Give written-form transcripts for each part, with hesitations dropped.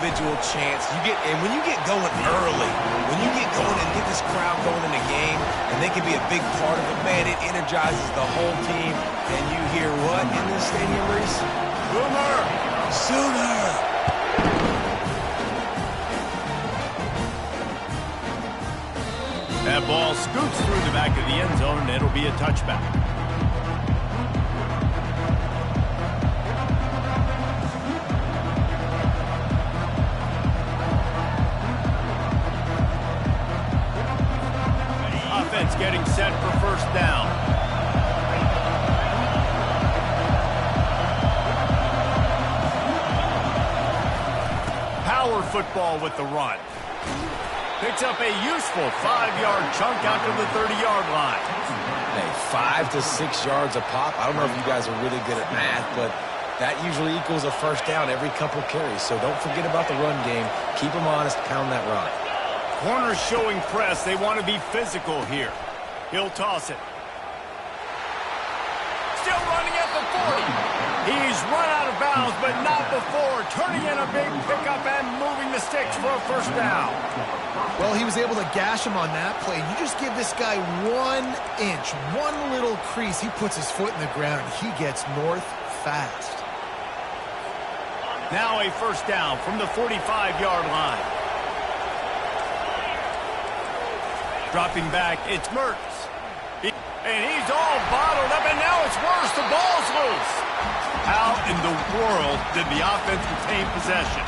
individual chants. And when you get going early, when you get going and get this crowd going in the game, and they can be a big part of it, man, it energizes the whole team. And you hear what in this stadium, Reese? Boomer! Sooner! That ball scoots through the back of the end zone, and it'll be a touchback. Offense getting set for first down. Power football with the run. Picks up a useful 5-yard chunk out to the 30-yard line. Hey, 5 to 6 yards a pop. I don't know if you guys are really good at math, but that usually equals a first down every couple carries. So don't forget about the run game. Keep them honest, pound that rock. Corners showing press. They want to be physical here. He'll toss it. Still running at the 40. He's run out of bounds, but not before turning in a big pickup and moving the sticks for a first down. Well, he was able to gash him on that play. You just give this guy 1 inch, one little crease. He puts his foot in the ground, and he gets north fast. Now a first down from the 45-yard line. Dropping back, it's Mertz. And he's all bottled up, and now it's worse. The ball's loose. How in the world did the offense retain possession?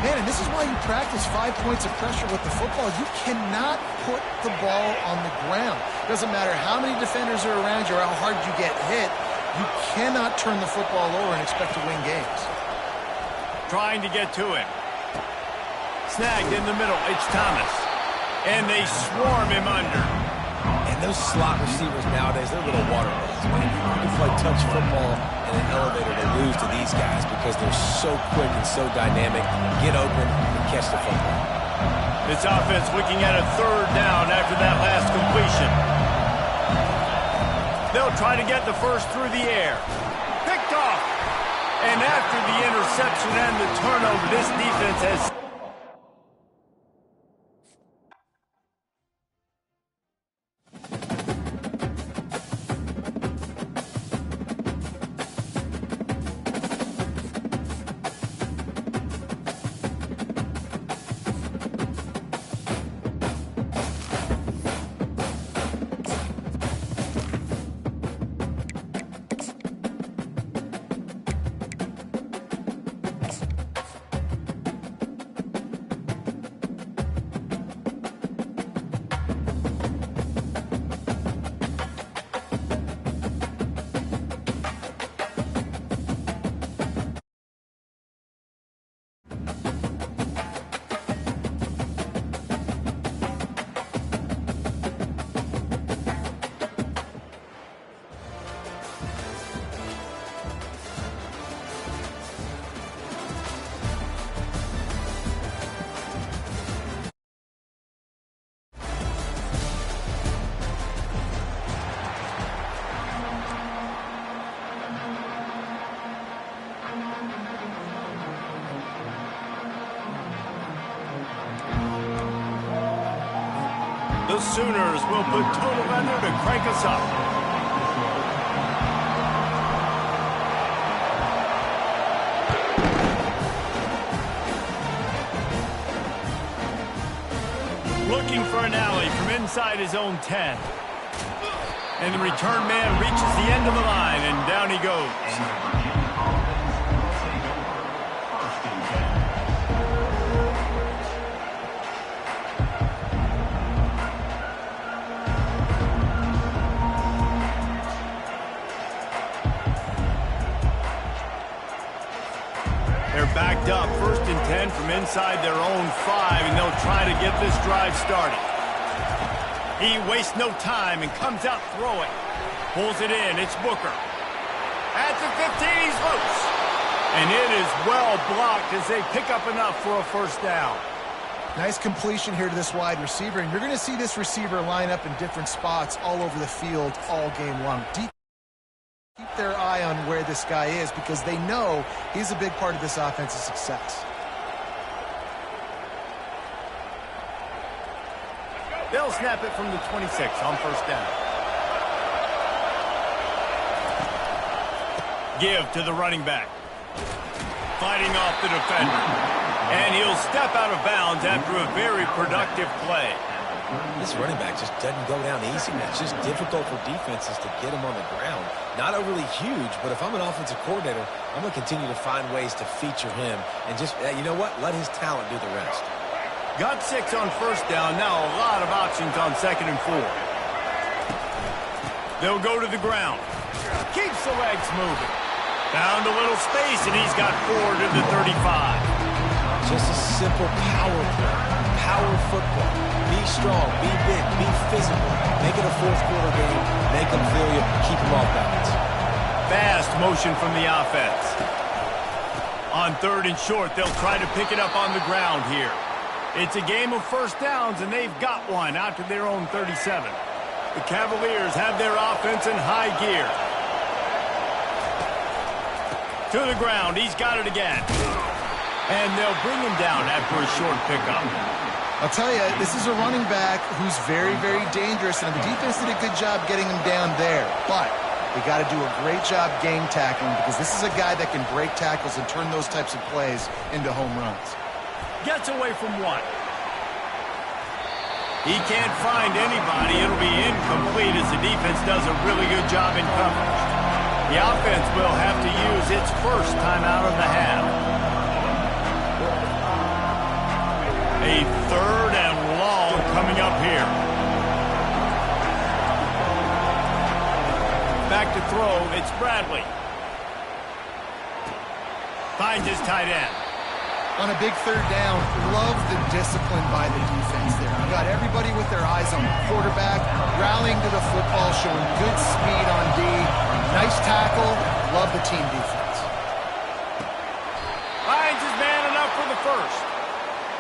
Man, and this is why you practice 5 points of pressure with the football. You cannot put the ball on the ground. Doesn't matter how many defenders are around you or how hard you get hit. You cannot turn the football over and expect to win games. Trying to get to him. Snagged in the middle. It's Thomas. And they swarm him under. And those slot receivers nowadays, they're little water balls. Man, you can play touch football in an elevator to lose to these guys because they're so quick and so dynamic. Get open and catch the football. This offense looking at a third down after that last completion. They'll try to get the first through the air. Picked off. And after the interception and the turnover, this defense has... The Sooners will put total under to crank us up. Looking for an alley from inside his own 10. And the return man reaches the end of the line, and down he goes. Backed up, 1st and 10 from inside their own 5, and they'll try to get this drive started. He wastes no time and comes out throwing. Pulls it in, it's Booker. At the 15, he's loose. And it is well blocked as they pick up enough for a first down. Nice completion here to this wide receiver, and you're going to see this receiver line up in different spots all over the field all game long. Keep their eye on where this guy is because they know he's a big part of this offense's success. They'll snap it from the 26 on first down. Give to the running back. Fighting off the defender. And he'll step out of bounds after a very productive play. This running back just doesn't go down easy. It's just difficult for defenses to get him on the ground. Not overly huge, but if I'm an offensive coordinator, I'm going to continue to find ways to feature him and just, you know what, let his talent do the rest. Got 6 on first down. Now a lot of options on 2nd and 4. They'll go to the ground. Keeps the legs moving. Found a little space, and he's got 4 to the 35. Just a simple power play. Power football. Be strong, be big, be physical. Make it a fourth-quarter game. Make them feel you. Keep them off balance. Fast motion from the offense. On 3rd and short, they'll try to pick it up on the ground here. It's a game of first downs, and they've got one out to their own 37. The Cavaliers have their offense in high gear. To the ground. He's got it again. And they'll bring him down after a short pickup. I'll tell you, this is a running back who's very, very dangerous, and the defense did a good job getting him down there. But they got to do a great job game tackling because this is a guy that can break tackles and turn those types of plays into home runs. Gets away from one. He can't find anybody. It'll be incomplete as the defense does a really good job in coverage. The offense will have to use its first timeout of the half. A 3rd and long coming up here. Back to throw, it's Bradley. Finds his tight end. On a big 3rd down, love the discipline by the defense there. You got everybody with their eyes on the quarterback, rallying to the football, showing good speed on D. Nice tackle. Love the team defense. Finds his man enough for the first.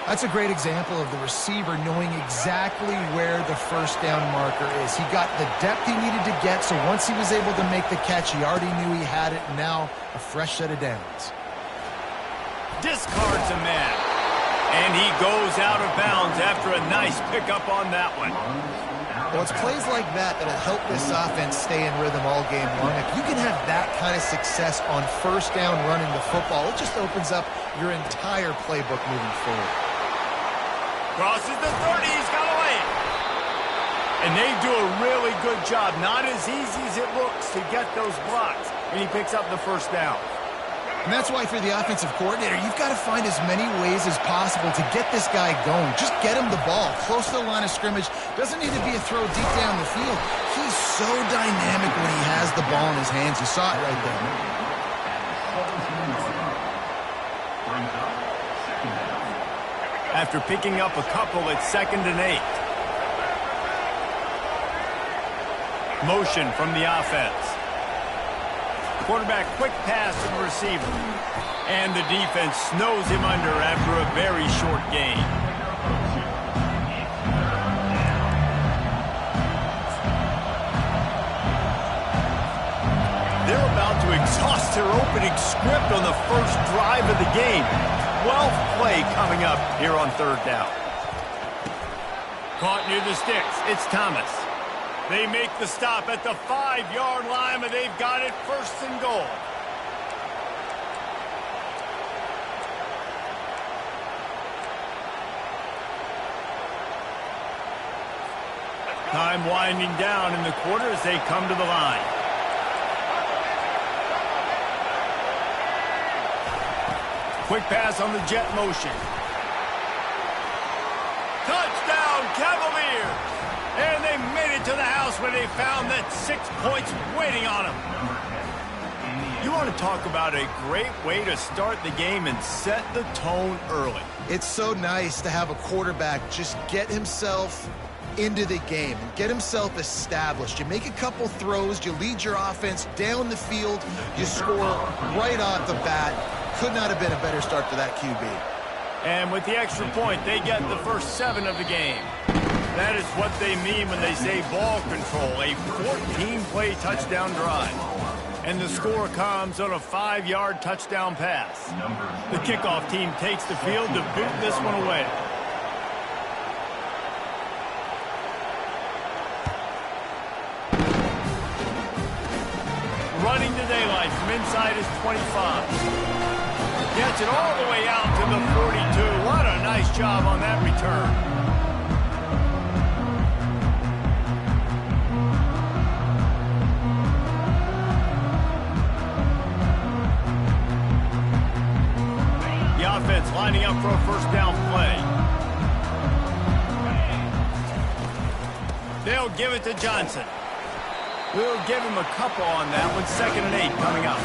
That's a great example of the receiver knowing exactly where the first down marker is. He got the depth he needed to get, so once he was able to make the catch, he already knew he had it, and now a fresh set of downs. Discards a man. And he goes out of bounds after a nice pickup on that one. Well, it's plays like that that'll help this offense stay in rhythm all game long. If you can have that kind of success on first down running the football, it just opens up your entire playbook moving forward. Crosses the 30, he's got to lay it. And they do a really good job. Not as easy as it looks to get those blocks. And he picks up the first down. And that's why for the offensive coordinator, you've got to find as many ways as possible to get this guy going. Just get him the ball close to the line of scrimmage. Doesn't need to be a throw deep down the field. He's so dynamic when he has the ball in his hands. You saw it right there. After picking up a couple, it's 2nd and 8. Motion from the offense. Quarterback quick pass to the receiver. And the defense snows him under after a very short gain. They're about to exhaust their opening script on the first drive of the game. 12th play coming up here on 3rd down. Caught near the sticks. It's Thomas. They make the stop at the 5-yard line, and they've got it 1st and goal. Time winding down in the quarter as they come to the line. Quick pass on the jet motion. Touchdown, Cavaliers! And they made it to the house where they found that 6 points waiting on them. You want to talk about a great way to start the game and set the tone early. It's so nice to have a quarterback just get himself into the game and get himself established. You make a couple throws, you lead your offense down the field, you score right off the bat. Could not have been a better start to that QB. And with the extra point, they get the first 7 of the game. That is what they mean when they say ball control, a 14-play touchdown drive. And the score comes on a 5-yard touchdown pass. The kickoff team takes the field to boot this one away. from inside his 25. Gets it all the way out to the 42. What a nice job on that return. Offense lining up for a first down play. They'll give it to Johnson. We'll give him a couple on that one. 2nd and 8 coming up.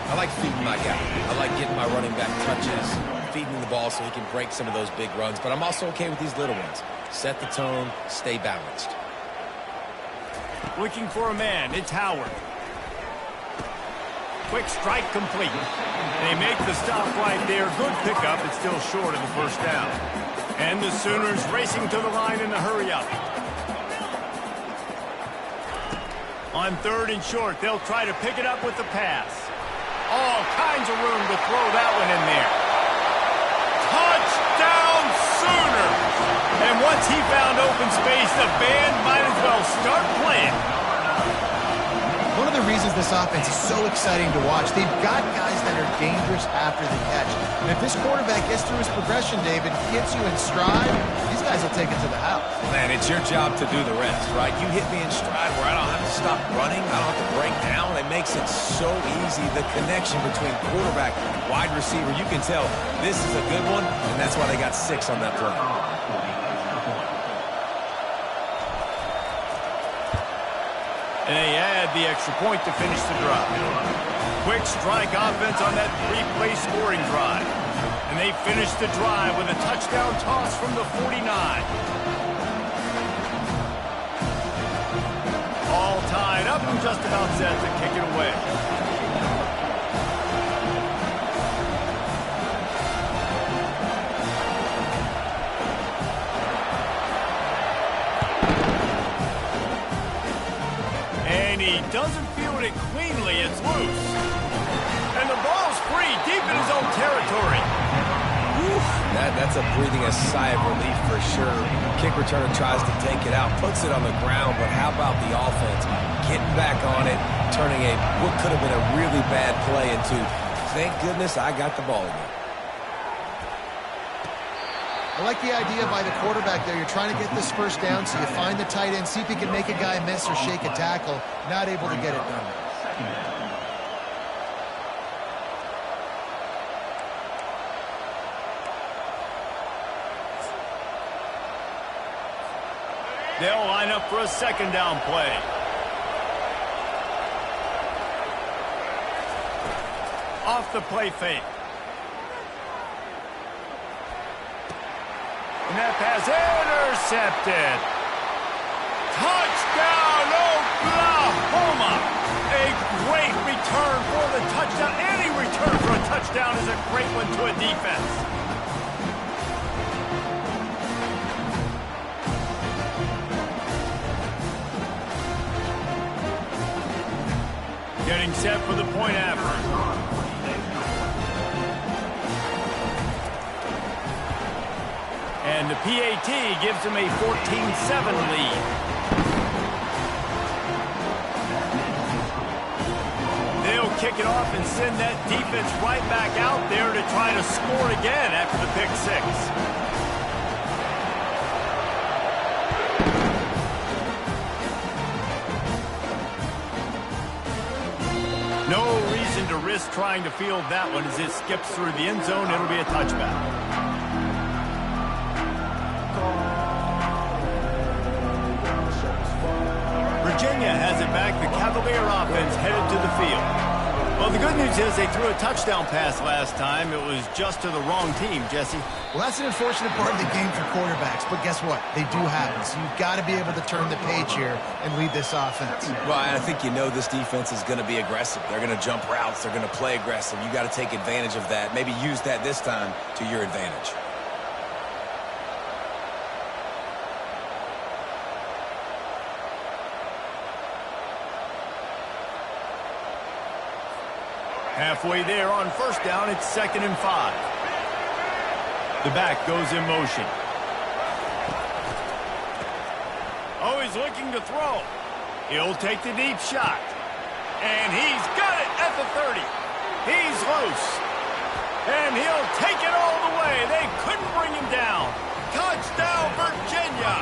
I like feeding my guy. I like getting my running back touches, feeding the ball so he can break some of those big runs. But I'm also okay with these little ones. Set the tone, stay balanced. Looking for a man. It's Howard. Quick strike complete. They make the stop right there. Good pickup. It's still short of the first down. And the Sooners racing to the line in a hurry-up. On 3rd and short, they'll try to pick it up with the pass. All kinds of room to throw that one in there. Touchdown Sooners! And once he found open space, the band might as well start playing. One of the reasons this offense is so exciting to watch, they've got guys that are dangerous after the catch. And if this quarterback gets through his progression, David, gets you in stride, these guys will take it to the house. Man, it's your job to do the rest, right? You hit me in stride where I don't have to stop running. I don't have to break down. It makes it so easy. The connection between quarterback and wide receiver, you can tell this is a good one, and that's why they got 6 on that play. And they add the extra point to finish the drive. Quick strike offense on that 3-play scoring drive. And they finish the drive with a touchdown toss from the 49. All tied up and just about set to kick it away. He doesn't field it cleanly. It's loose. And the ball's free deep in his own territory. Whew, that's a breathing a sigh of relief for sure. Kick returner tries to take it out, puts it on the ground, but how about the offense getting back on it, turning what could have been a really bad play into, thank goodness I got the ball again. I like the idea by the quarterback there. You're trying to get this first down, so you find the tight end, see if he can make a guy miss or shake a tackle. Not able to get it done. They'll line up for a 2nd down play. Off the play fake. And that pass intercepted. Touchdown, Oklahoma! A great return for the touchdown. Any return for a touchdown is a great one to a defense. Getting set for the point after. And the PAT gives them a 14-7 lead. They'll kick it off and send that defense right back out there to try to score again after the pick 6. No reason to risk trying to field that one as it skips through the end zone. It'll be a touchback. Virginia has it back. The Cavalier offense headed to the field. Well, the good news is they threw a touchdown pass last time. It was just to the wrong team, Jesse. Well, that's an unfortunate part of the game for quarterbacks, but guess what? They do happen, so you've got to be able to turn the page here and lead this offense. Well, I think you know this defense is going to be aggressive. They're going to jump routes. They're going to play aggressive. You got to take advantage of that. Maybe use that this time to your advantage. Halfway there on first down, it's 2nd and 5. The back goes in motion. Oh, he's looking to throw. He'll take the deep shot. And he's got it. at the 30. He's loose. And he'll take it all the way. They couldn't bring him down. Touchdown, Virginia.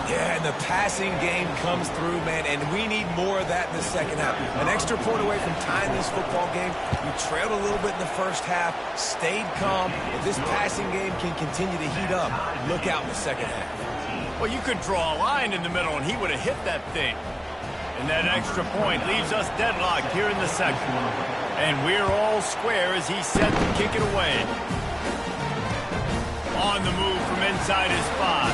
Yeah, and the passing game comes through, man, and we need more of that in the second half. An extra point away from tying this football game. We trailed a little bit in the first half, stayed calm. If this passing game can continue to heat up, look out in the second half. Well, you could draw a line in the middle, and he would have hit that thing. And that extra point leaves us deadlocked here in the second. And we're all square as he's set to kick it away. On the move from inside his 5.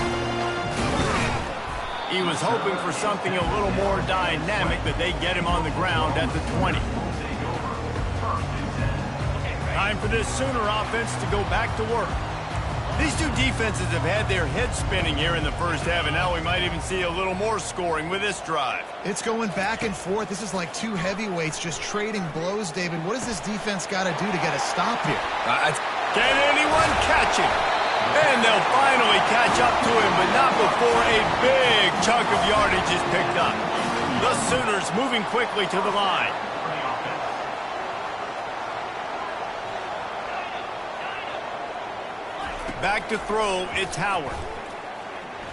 He was hoping for something a little more dynamic, but they get him on the ground at the 20. Time for this Sooner offense to go back to work. These two defenses have had their heads spinning here in the first half, and now we might even see a little more scoring with this drive. It's going back and forth. This is like two heavyweights just trading blows, David. What does this defense got to do to get a stop here? Can anyone catch him? And they'll finally catch up to him, but not before a big chunk of yardage is picked up. The Sooners moving quickly to the line. Back to throw, it's Howard.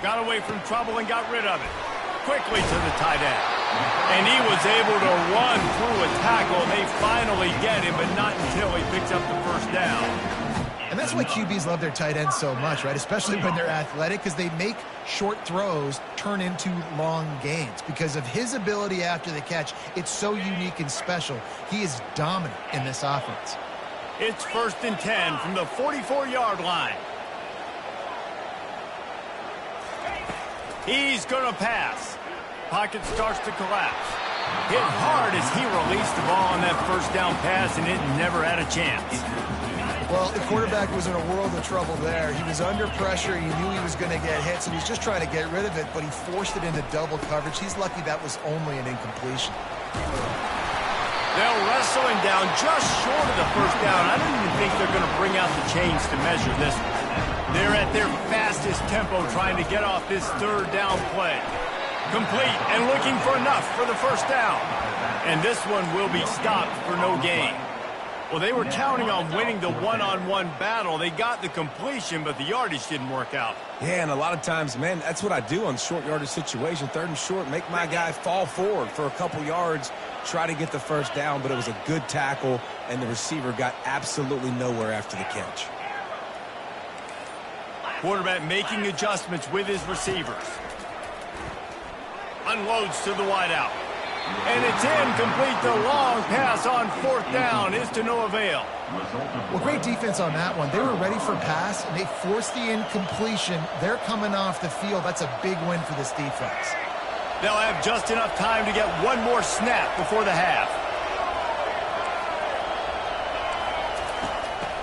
Got away from trouble and got rid of it. Quickly to the tight end. And he was able to run through a tackle. They finally get him, but not until he picks up the first down. And that's why QBs love their tight ends so much, right? Especially when they're athletic, because they make short throws turn into long gains. Because of his ability after the catch, it's so unique and special. He is dominant in this offense. It's 1st and 10 from the 44-yard line. He's going to pass. Pocket starts to collapse. Hit hard as he released the ball on that first down pass, and it never had a chance. Well, the quarterback was in a world of trouble there. He was under pressure. He knew he was going to get hit, so he was just trying to get rid of it, but he forced it into double coverage. He's lucky that was only an incompletion. They'll wrestle him down just short of the first down. I don't even think they're going to bring out the chains to measure this one. They're at their fastest tempo trying to get off this third down play. Complete and looking for enough for the first down. And this one will be stopped for no gain. Well, they were counting on winning the one-on-one battle. They got the completion, but the yardage didn't work out. Yeah, and a lot of times, man, that's what I do on short yardage situation. 3rd and short, make my guy fall forward for a couple yards, try to get the first down, but it was a good tackle, and the receiver got absolutely nowhere after the catch. Quarterback making adjustments with his receivers. Unloads to the wideout. And it's incomplete. The long pass on 4th down is to no avail. Well, great defense on that one. They were ready for pass, and they forced the incompletion. They're coming off the field. That's a big win for this defense. They'll have just enough time to get one more snap before the half.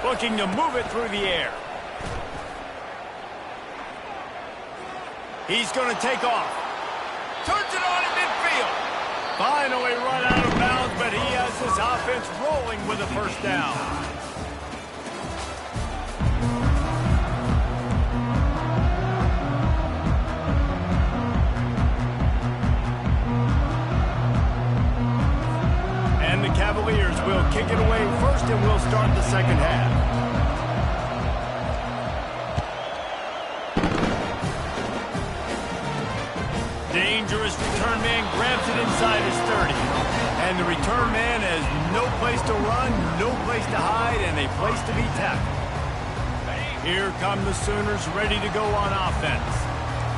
Looking to move it through the air. He's going to take off. Turns it on at midfield. Finally run out of bounds, but he has this offense rolling with a first down. And the Cavaliers will kick it away first, and we'll start the second half. Dangerous return man grabs it inside his 30. And the return man has no place to run, no place to hide, and a place to be tackled. Here come the Sooners ready to go on offense.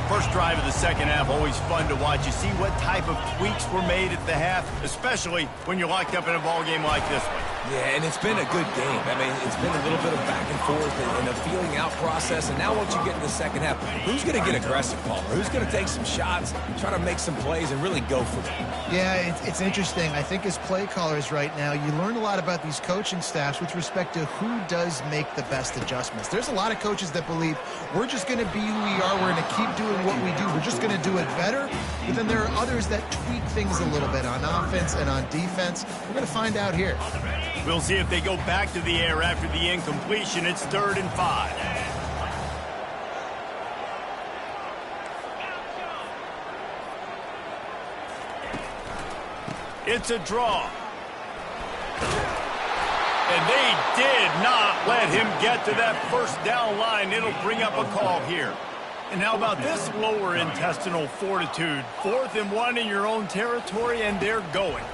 First drive of the second half, always fun to watch. You see what type of tweaks were made at the half, especially when you're locked up in a ball game like this one. Yeah, and it's been a good game. I mean, it's been a little bit of back and forth and a feeling out process. And now once you get in the second half, who's going to get aggressive, Palmer? Who's going to take some shots, try to make some plays, and really go for it? Yeah, it's interesting. I think as play callers right now, you learn a lot about these coaching staffs with respect to who does make the best adjustments. There's a lot of coaches that believe we're just going to be who we are. We're going to keep doing what we do. We're just going to do it better. But then there are others that tweak things a little bit on offense and on defense. We're going to find out here. We'll see if they go back to the air after the incompletion. It's 3rd and 5. It's a draw. And they did not let him get to that first down line. It'll bring up a call here. And how about this lower intestinal fortitude? 4th and 1 in your own territory, and they're going.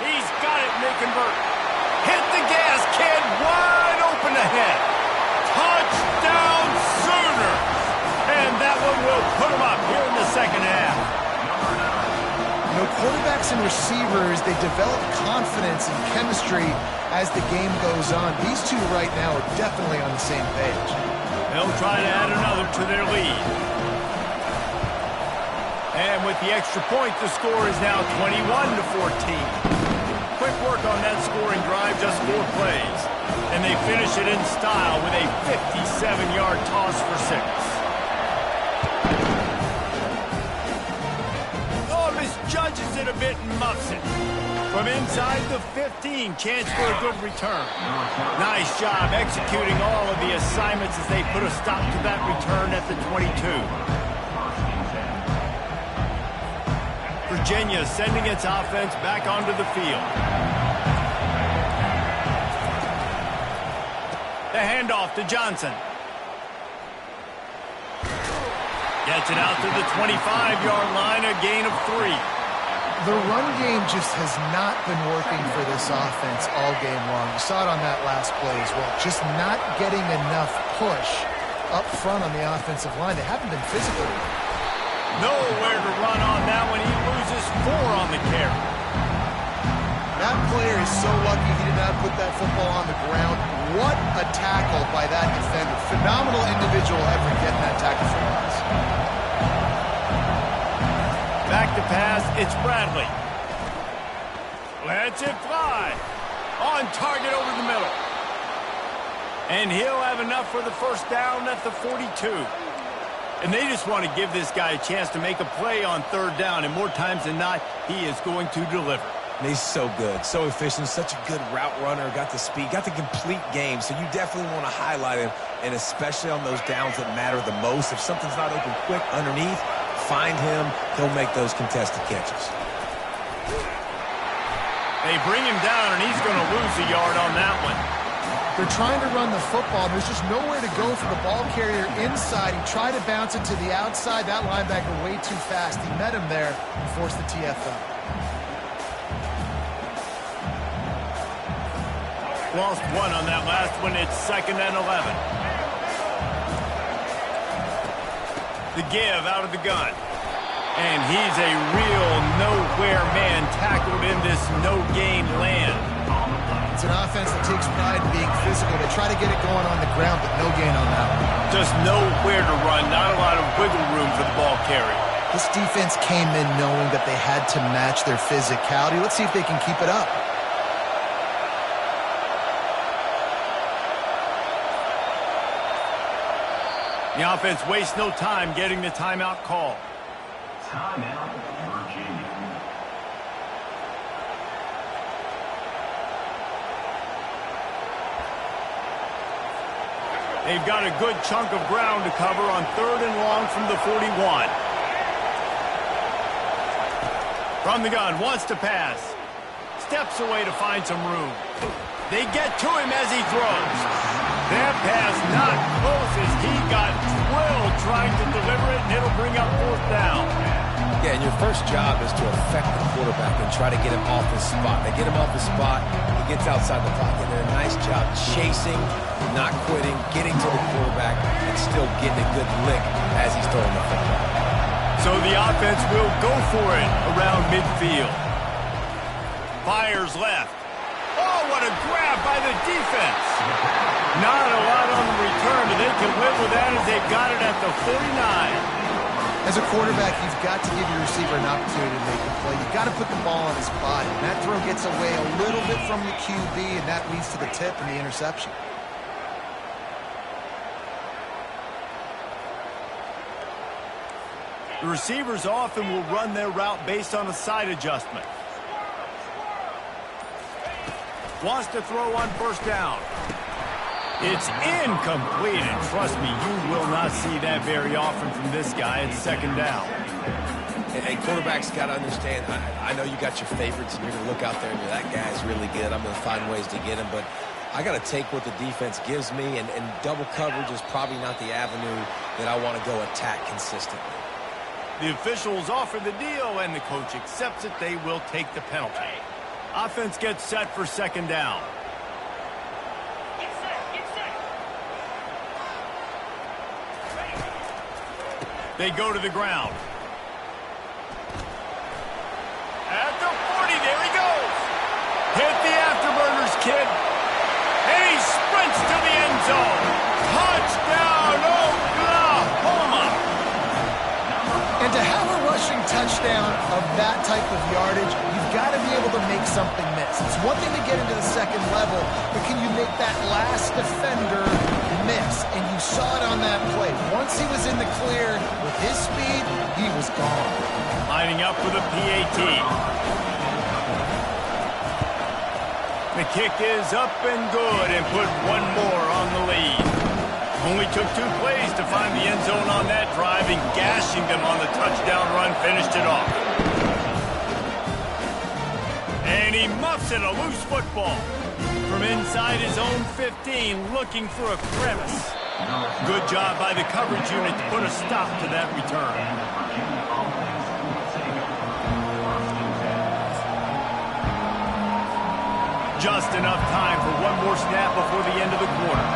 He's got it, may convert. Hit the gas, kid. Wide open ahead. Touchdown Sooners. And that one will put them up here in the second half. You know, quarterbacks and receivers, they develop confidence and chemistry as the game goes on. These two right now are definitely on the same page. They'll try to add another to their lead. And with the extra point, the score is now 21-14. Quick work on that scoring drive, just 4 plays. And they finish it in style with a 57-yard toss for 6. Oh, misjudges it a bit and muffs it. From inside the 15, chance for a good return. Nice job executing all of the assignments as they put a stop to that return at the 22. Virginia sending its offense back onto the field. The handoff to Johnson. Gets it out to the 25-yard line, a gain of 3. The run game just has not been working for this offense all game long. You saw it on that last play as well. Just not getting enough push up front on the offensive line. They haven't been physical. Nowhere to run on that one. He loses 4 on the carry. That player is so lucky he did not put that football on the ground. What a tackle by that defender. Phenomenal individual effort getting that tackle for us. Back to pass, it's Bradley. Lets it fly. On target over the middle. And he'll have enough for the first down at the 42. And they just want to give this guy a chance to make a play on 3rd down. And more times than not, he is going to deliver. And he's so good, so efficient, such a good route runner, got the speed, got the complete game. So you definitely want to highlight him, and especially on those downs that matter the most. If something's not open quick underneath, find him. He'll make those contested catches. They bring him down, and he's going to lose a yard on that one. They're trying to run the football. There's just nowhere to go for the ball carrier inside. He tried to bounce it to the outside. That linebacker way too fast. He met him there and forced the TFL. Lost 1 on that last one. It's 2nd and 11. The give out of the gun. And he's a real nowhere man tackled in this no-gain land. It's an offense that takes pride in being physical. They try to get it going on the ground, but no gain on that one. Just nowhere to run. Not a lot of wiggle room for the ball carrier. This defense came in knowing that they had to match their physicality. Let's see if they can keep it up. The offense wastes no time getting the timeout call. Timeout, Virginia. They've got a good chunk of ground to cover on 3rd and long from the 41. From the gun, wants to pass. Steps away to find some room. They get to him as he throws. That pass not close as he got drilled trying to deliver it, and it'll bring up 4th down. Yeah, and your first job is to affect the quarterback and try to get him off his spot. They get him off his spot, he gets outside the clock, and they're a nice job chasing, not quitting, getting to the quarterback, and still getting a good lick as he's throwing the football. So the offense will go for it around midfield. Fires left. Oh, what a grab by the defense. Not a lot on the return, but they can live with that as they've got it at the 49. As a quarterback, you've got to give your receiver an opportunity to make a play. You've got to put the ball on his body. And that throw gets away a little bit from the QB, and that leads to the tip and the interception. The receivers often will run their route based on a side adjustment. Wants to throw on 1st down. It's incomplete, and trust me, you will not see that very often from this guy. It's 2nd down. And quarterbacks got to understand, I know you got your favorites, and you're going to look out there and you're, that guy's really good. I'm going to find ways to get him, but I got to take what the defense gives me, and double coverage is probably not the avenue that I want to go attack consistently. The officials offer the deal, and the coach accepts it. They will take the penalty. Offense gets set for second down. Get set, get set. They go to the ground. At the 40, there he goes. Hit the afterburners, kid. And he sprints to the end zone. Touchdown, Oklahoma. And to have a rushing touchdown of that type of yardage, you've got to be able to make something miss. It's one thing to get into the second level, but can you make that last defender miss? And you saw it on that play. Once he was in the clear with his speed, he was gone. Lining up for the PAT. The kick is up and good and put one more on the lead. Only took 2 plays to find the end zone on that drive, and gashing them on the touchdown run finished it off. And he muffs it, a loose football. From inside his own 15, looking for a crevice. Good job by the coverage unit to put a stop to that return. Just enough time for one more snap before the end of the quarter.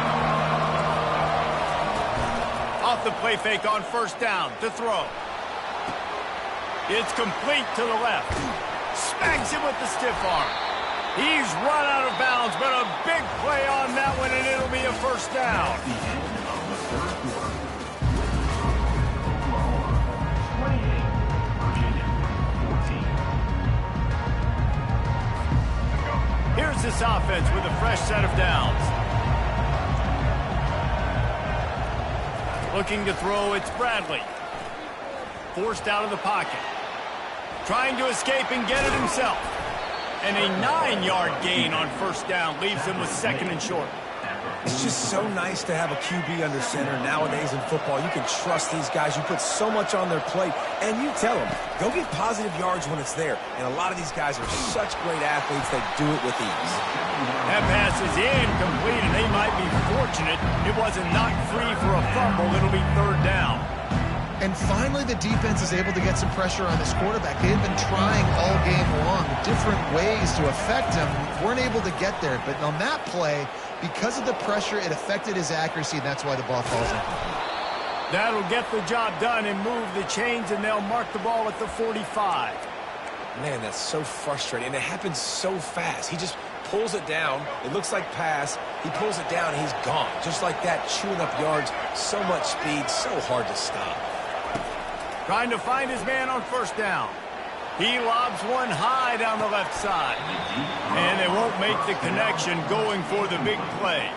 Off the play fake on first down to throw. It's complete to the left. Smacks him with the stiff arm. He's run out of bounds, but a big play on that one, and it'll be a first down. Here's this offense with a fresh set of downs. Looking to throw, it's Bradley. Forced out of the pocket. Trying to escape and get it himself. And a 9-yard gain on first down leaves him with second and short. It's just so nice to have a QB under center nowadays in football. You can trust these guys. You put so much on their plate, and you tell them, go get positive yards when it's there. And a lot of these guys are such great athletes, they do it with ease. That pass is incomplete, and they might be fortunate it wasn't knocked free for a fumble. It'll be third down. And finally, the defense is able to get some pressure on this quarterback. They had been trying all game long different ways to affect him. Weren't able to get there. But on that play, because of the pressure, it affected his accuracy, and that's why the ball falls in. That'll get the job done and move the chains, and they'll mark the ball at the 45. Man, that's so frustrating. And it happens so fast. He just pulls it down. It looks like pass. He pulls it down, and he's gone. Just like that, chewing up yards. So much speed, so hard to stop. Trying to find his man on first down. He lobs one high down the left side. And they won't make the connection going for the big play.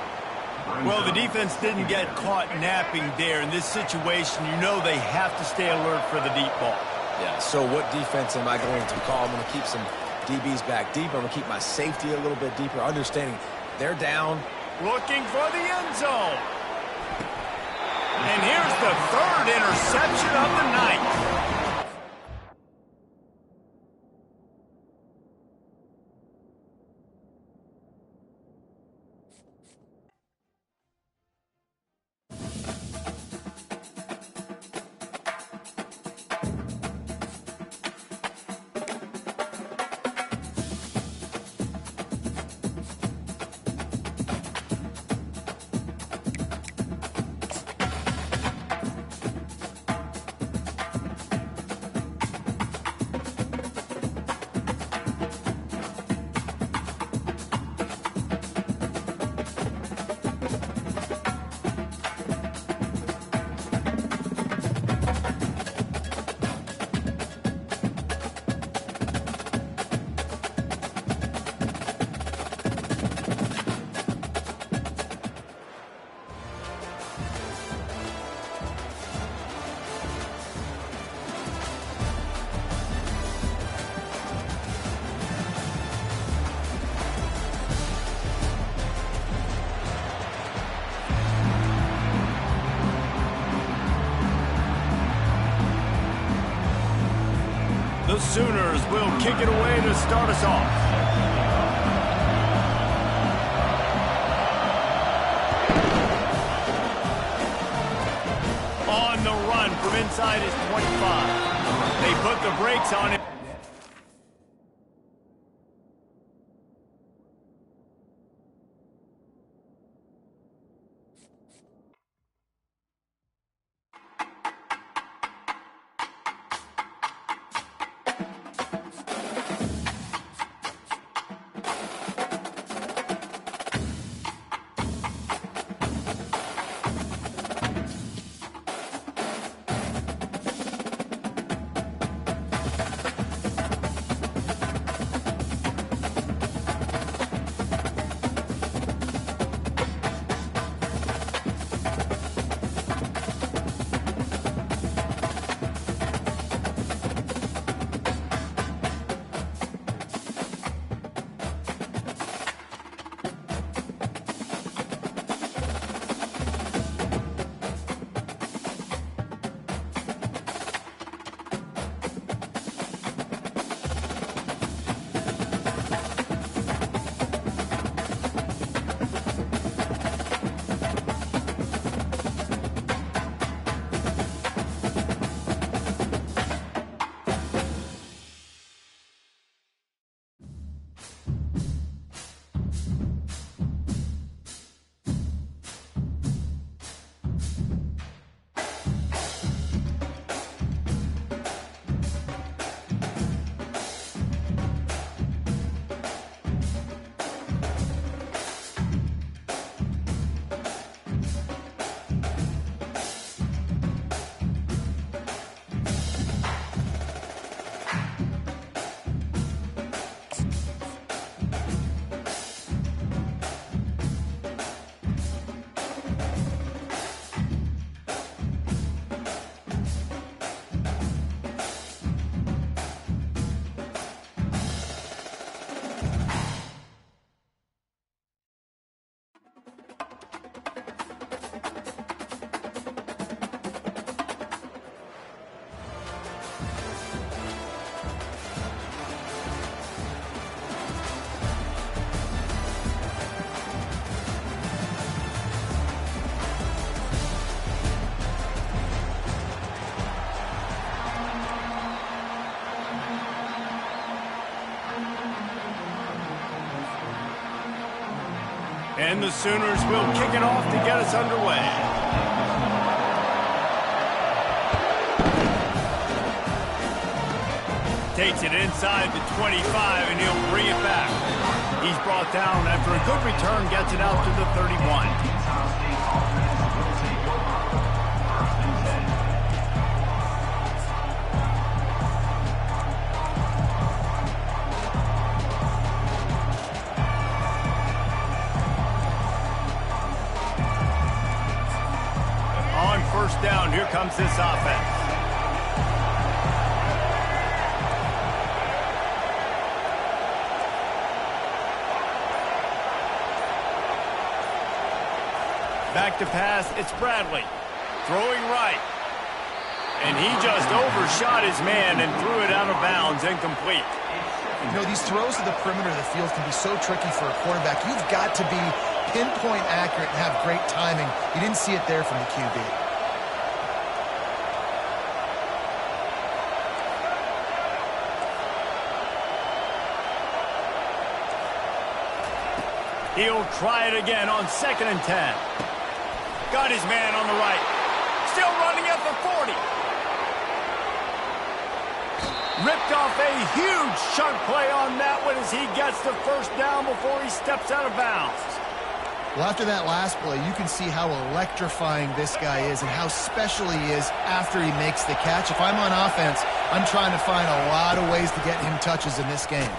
Well, the defense didn't get caught napping there. In this situation, you know they have to stay alert for the deep ball. Yeah, so what defense am I going to call? I'm going to keep some DBs back deep. I'm going to keep my safety a little bit deeper, understanding they're down. Looking for the end zone. And here's the third interception of the night. Sooners will kick it away to start us off. On the run from inside his 25. They put the brakes on it. And the Sooners will kick it off to get us underway. Takes it inside the 25, and he'll bring it back. He's brought down after a good return, gets it out to the 31. First down, here comes this offense. Back to pass, it's Bradley. Throwing right. And he just overshot his man and threw it out of bounds, incomplete. You know, these throws to the perimeter of the field can be so tricky for a quarterback. You've got to be pinpoint accurate and have great timing. You didn't see it there from the QB. He'll try it again on 2nd and 10. Got his man on the right. Still running at the 40. Ripped off a huge chunk play on that one as he gets the first down before he steps out of bounds. Well, after that last play, you can see how electrifying this guy is and how special he is after he makes the catch. If I'm on offense, I'm trying to find a lot of ways to get him touches in this game.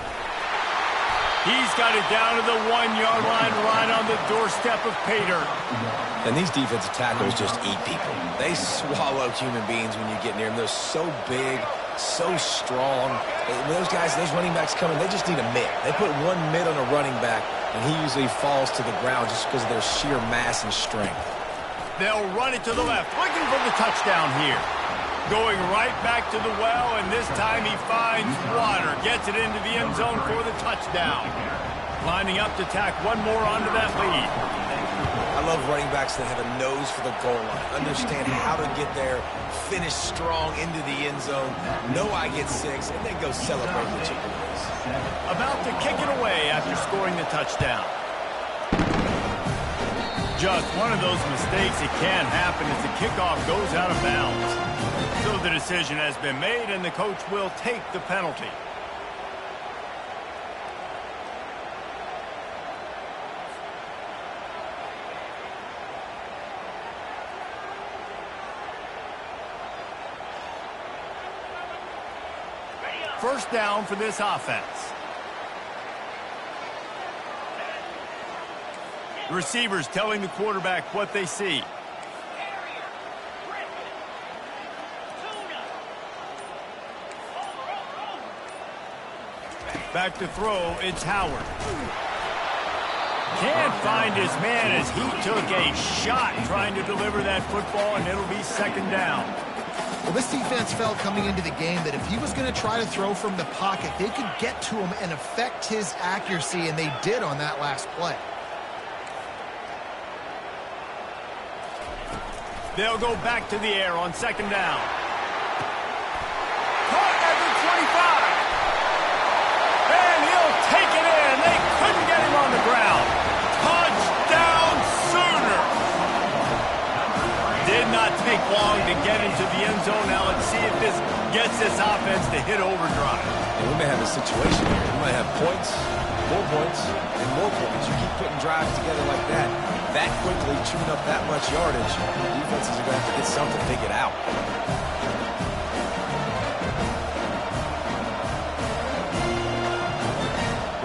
He's got it down to the 1-yard line right on the doorstep of Pater. And these defensive tackles just eat people. They swallow human beings when you get near them. They're so big, so strong. When those guys, those running backs come in, they just need a mitt. They put one mitt on a running back, and he usually falls to the ground just because of their sheer mass and strength. They'll run it to the left, looking for the touchdown here. Going right back to the well, and this time he finds water. Gets it into the end zone for the touchdown. Lining up to tack one more onto that lead. I love running backs that have a nose for the goal line. Understand how to get there, finish strong into the end zone, know I get 6, and then go celebrate the chicken wings. About to kick it away after scoring the touchdown. Just one of those mistakes that can happen as the kickoff goes out of bounds. So the decision has been made, and the coach will take the penalty. First down for this offense. The receivers telling the quarterback what they see. Back to throw, it's Howard. Can't find his man as he took a shot trying to deliver that football, and it'll be second down. Well, this defense felt coming into the game that if he was going to try to throw from the pocket, they could get to him and affect his accuracy, and they did on that last play. They'll go back to the air on second down. Caught at the 25. And he'll take it in. They couldn't get him on the ground. Touchdown Sooner. Did not take long to get into the end zone. Now let's see if this gets this offense to hit overdrive. And we may have a situation here. We might have points, and more points. You keep putting drives together like that quickly, chewing up that much yardage, defenses are going to have to get something figured out.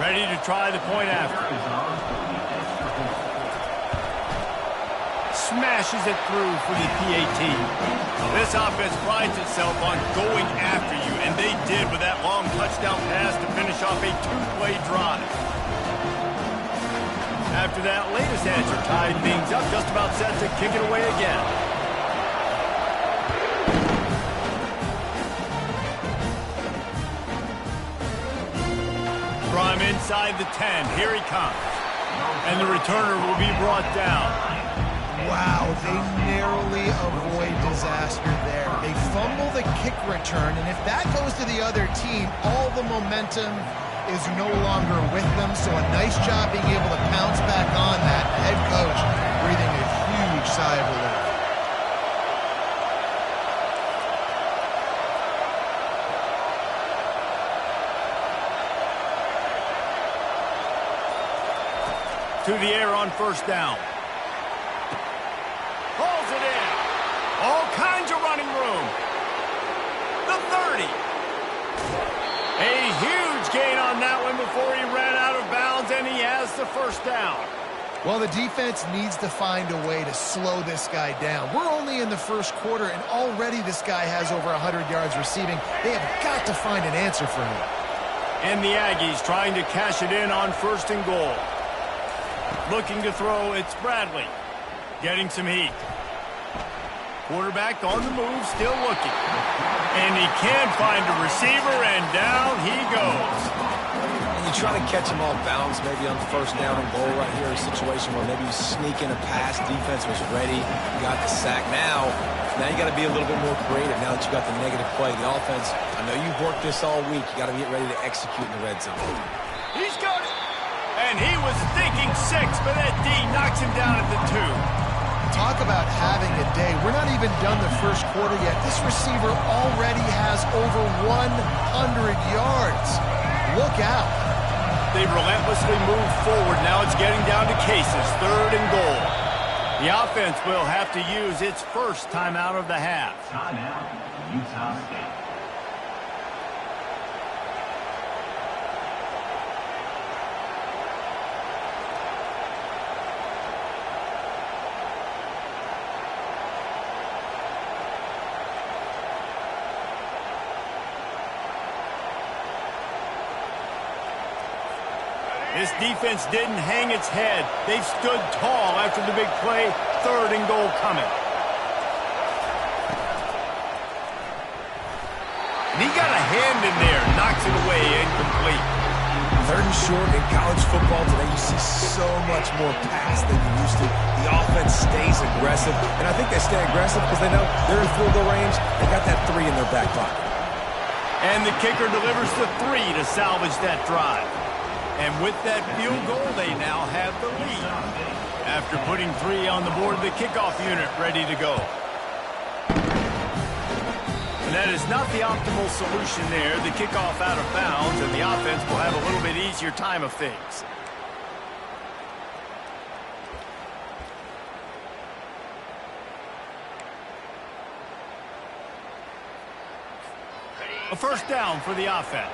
Ready to try the point after. Smashes it through for the PAT. This offense prides itself on going after you, and they did with that long touchdown pass to finish off a 2-play drive. After that latest answer tied things up, just about set to kick it away again. From inside the 10, here he comes. And the returner will be brought down. Wow, they narrowly avoid disaster there. They fumble the kick return, and if that goes to the other team, all the momentum is no longer with them. So a nice job being able to pounce back on that. Head coach breathing a huge sigh of relief. To the air on first down. Pulls it in. All kinds of running room. The 30. A huge gain on that one before he ran out of bounds, and he has the first down. Well, the defense needs to find a way to slow this guy down. We're only in the first quarter, and already this guy has over 100 yards receiving. They have got to find an answer for him. And the Aggies trying to cash it in on first and goal. Looking to throw, it's Bradley. Getting some heat. Quarterback on the move, still looking. And he can find a receiver, and down he goes. And you try to catch him off balance, maybe on first down and goal right here, a situation where maybe you sneak in a pass, defense was ready, got the sack. Now you got to be a little bit more creative now that you got the negative play. The offense, I know you've worked this all week. You got to get ready to execute in the red zone. He's got it. And he was thinking 6, but that D knocks him down at the 2. Talk about having a day. We're not even done the first quarter yet. This receiver already has over 100 yards. Look out. They relentlessly move forward. Now it's getting down to cases. Third and goal. The offense will have to use its first timeout of the half. Timeout, Utah State. This defense didn't hang its head. They've stood tall after the big play. Third and goal coming. hand in there. Knocks it away, incomplete. Third and short in college football today, you see so much more pass than you used to. The offense stays aggressive, and I think they stay aggressive because they know they're in field goal range. They got that 3 in their back pocket. And the kicker delivers the 3 to salvage that drive. And with that field goal, they now have the lead. After putting 3 on the board, the kickoff unit ready to go. And that is not the optimal solution there. The kickoff out of bounds, and the offense will have a little bit easier time of things. A first down for the offense.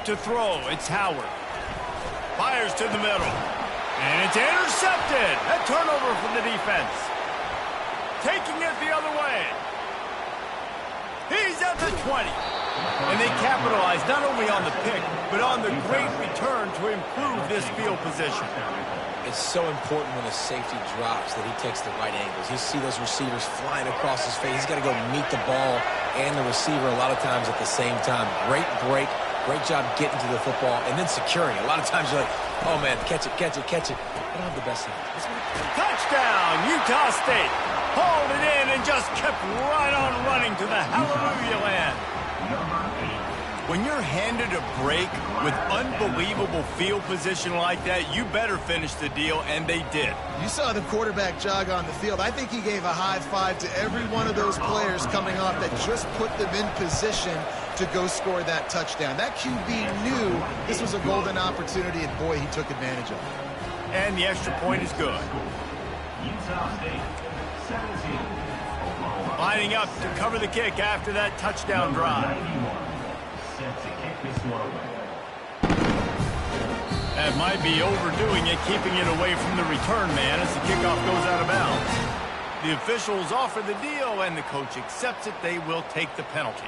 To throw, it's Howard. Fires to the middle. And it's intercepted. A turnover from the defense. Taking it the other way. He's at the 20. And they capitalize not only on the pick, but on the great return to improve this field position. It's so important when a safety drops that he takes the right angles. You see those receivers flying across his face. He's got to go meet the ball and the receiver a lot of times at the same time. Great break. Great job getting to the football and then securing it. A lot of times you're like, oh, man, catch it, catch it, catch it. I don't have the best hand. Touchdown, Utah State. Hauled it in and just kept right on running to the hallelujah land. When you're handed a break with unbelievable field position like that, you better finish the deal, and they did. You saw the quarterback jog on the field. I think he gave a high five to every one of those players coming off that just put them in position to go score that touchdown. That QB knew this was a golden opportunity, and boy, he took advantage of it. And the extra point is good. Utah State, 17. Oklahoma. Lining up to cover the kick after that touchdown drive. Set to kick this one away. That might be overdoing it, keeping it away from the return man as the kickoff goes out of bounds. The officials offer the deal, and the coach accepts it. They will take the penalty.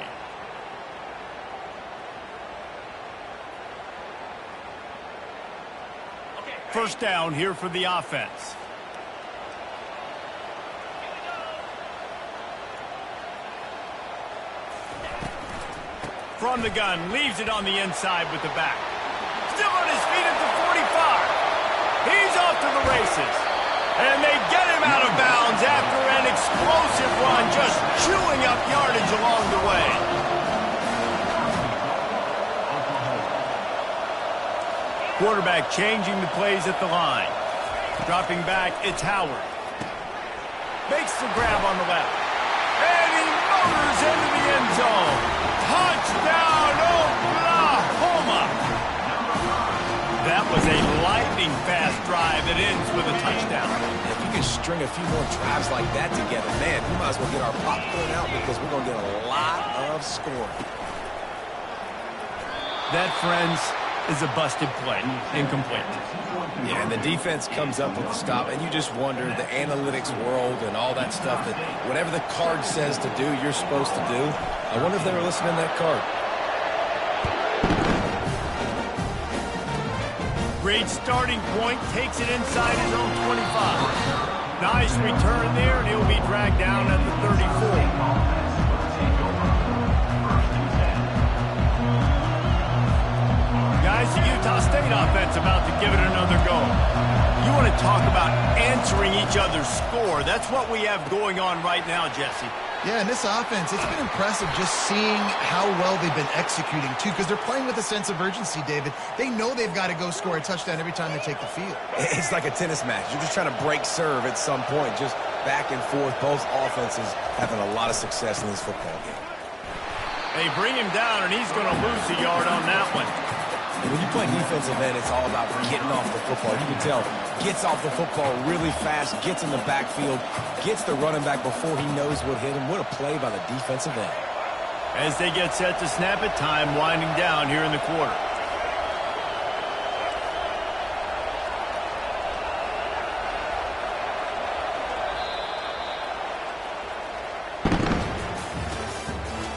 First down here for the offense. From the gun, leaves it on the inside with the back. Still on his feet at the 45. He's off to the races. And they get him out of bounds after an explosive run, just chewing up yardage along the way. Quarterback changing the plays at the line. Dropping back, it's Howard. Makes the grab on the left. And he motors into the end zone. Touchdown, Oklahoma! That was a lightning-fast drive that ends with a touchdown. If you can string a few more drives like that together, man, we might as well get our popcorn out because we're going to get a lot of scoring. That, friends, is a busted play. Incomplete. Yeah, and the defense comes up with the stop, and you just wonder, the analytics world and all that stuff, that whatever the card says to do, you're supposed to do. I wonder if they were listening to that card. Great starting point, takes it inside his own 25. Nice return there, and he'll be dragged down at the 34. Guys, the Utah State offense about to give it another go. You want to talk about answering each other's score. That's what we have going on right now, Jesse. Yeah, and this offense, it's been impressive just seeing how well they've been executing, too, because they're playing with a sense of urgency, David. They know they've got to go score a touchdown every time they take the field. It's like a tennis match. You're just trying to break serve at some point, just back and forth. Both offenses having a lot of success in this football game. They bring him down, and he's going to lose a yard on that one. When you play defensive end, it's all about getting off the football. You can tell, gets off the football really fast, gets in the backfield, gets the running back before he knows what hit him. What a play by the defensive end. As they get set to snap it, time winding down here in the quarter.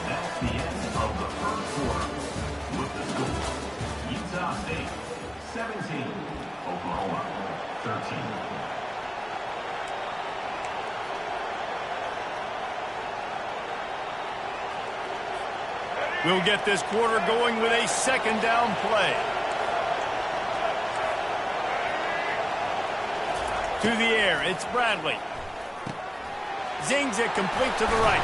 That's the end of the first quarter. Oklahoma, 13. We'll get this quarter going with a second down play. To the air, it's Bradley. Zings it complete to the right.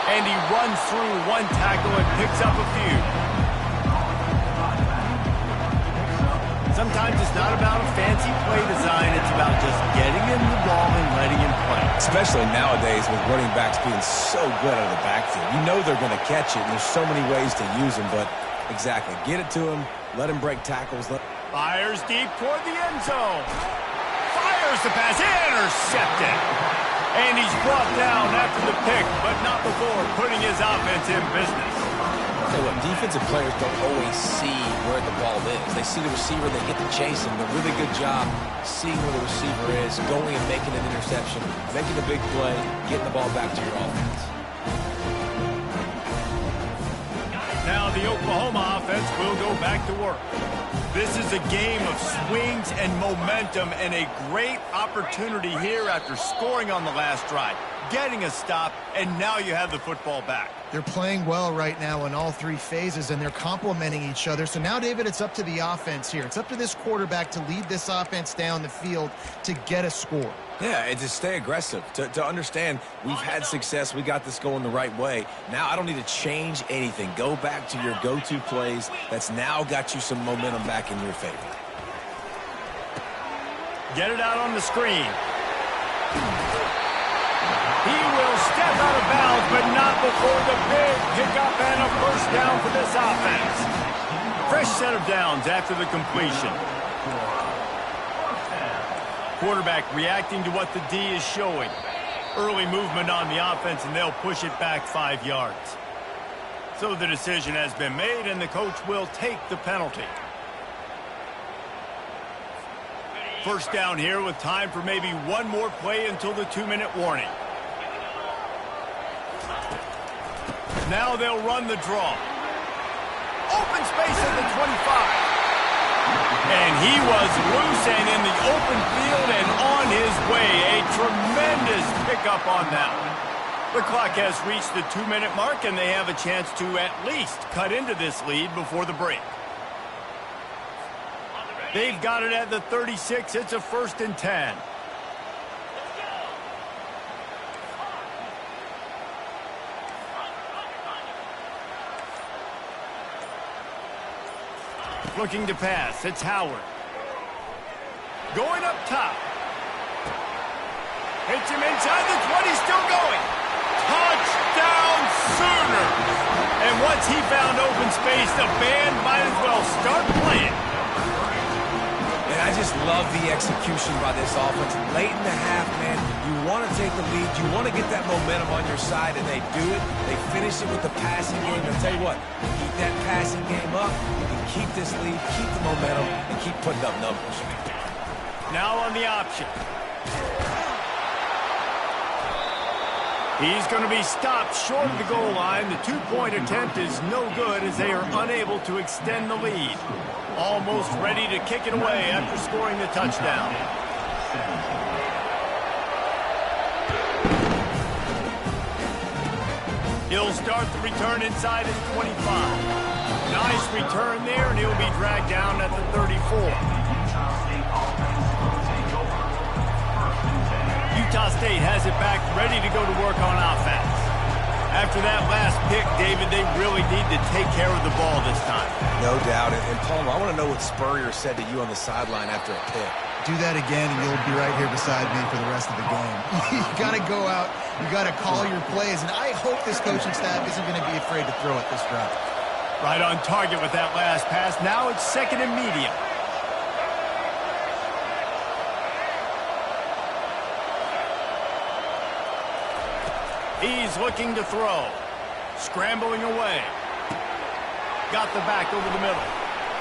And he runs through one tackle and picks up a few. Sometimes it's not about a fancy play design. It's about just getting him the ball and letting him play. Especially nowadays with running backs being so good out of the backfield. You know they're going to catch it, and there's so many ways to use them. But exactly, get it to him, let him break tackles. Fires deep toward the end zone. Fires the pass, intercepted. And he's brought down after the pick, but not before putting his offense in business. I'll tell you what, defensive players don't always see where the ball is. They see the receiver, they get to chase him. A really good job seeing where the receiver is, going and making an interception, making a big play, getting the ball back to your offense. Now the Oklahoma offense will go back to work. This is a game of swings and momentum, and a great opportunity here after scoring on the last drive, getting a stop, and now you have the football back. They're playing well right now in all three phases, and they're complementing each other. So now, David, it's up to the offense here. It's up to this quarterback to lead this offense down the field to get a score. Yeah, and to stay aggressive, to understand we've had success, we got this going the right way. Now I don't need to change anything. Go back to your go-to plays. That's now got you some momentum back in your favor. Get it out on the screen. He will step out of bounds, but not before the big pickup and a first down for this offense. Fresh set of downs after the completion. Quarterback reacting to what the D is showing. Early movement on the offense, and they'll push it back 5 yards. So the decision has been made, and the coach will take the penalty. First down here with time for maybe one more play until the 2-minute warning. Now they'll run the draw. Open space at the 25. And he was loose and in the open field and on his way. A tremendous pickup on that one. The clock has reached the 2-minute mark, and they have a chance to at least cut into this lead before the break. They've got it at the 36. It's a 1st and 10. Looking to pass. It's Howard. Going up top. Hits him inside the 20. Still going. Touchdown Sooners. And once he found open space, the band might as well start playing. And I just love the execution by this offense. Late in the half, man, you want to take the lead. You want to get that momentum on your side, and they do it. They finish it with the passing game. I'll tell you what, keep that passing game up. You can keep this lead, keep the momentum, and keep putting up numbers. Now on the option. He's going to be stopped short of the goal line. The 2-point attempt is no good as they are unable to extend the lead. Almost ready to kick it away after scoring the touchdown. He'll start the return inside his 25. Nice return there, and he'll be dragged down at the 34. Utah State has it back, ready to go to work on offense. After that last pick, David, they really need to take care of the ball this time. No doubt. And Palmer, I want to know what Spurrier said to you on the sideline after a pick. Do that again, and you'll be right here beside me for the rest of the game. You got to go out. You got to call your plays, and I hope this coaching staff isn't going to be afraid to throw it this drive. Right on target with that last pass. Now it's 2nd and medium. He's looking to throw. Scrambling away. Got the back over the middle.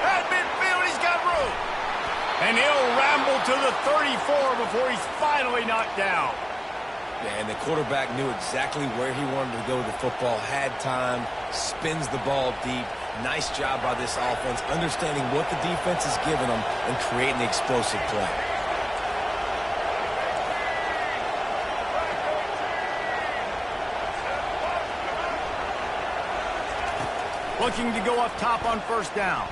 At midfield, he's got room. And he'll ramble to the 34 before he's finally knocked down. And the quarterback knew exactly where he wanted to go with the football, had time, spins the ball deep, Nice job by this offense, understanding what the defense is giving them and creating the explosive play. Looking to go up top on first down.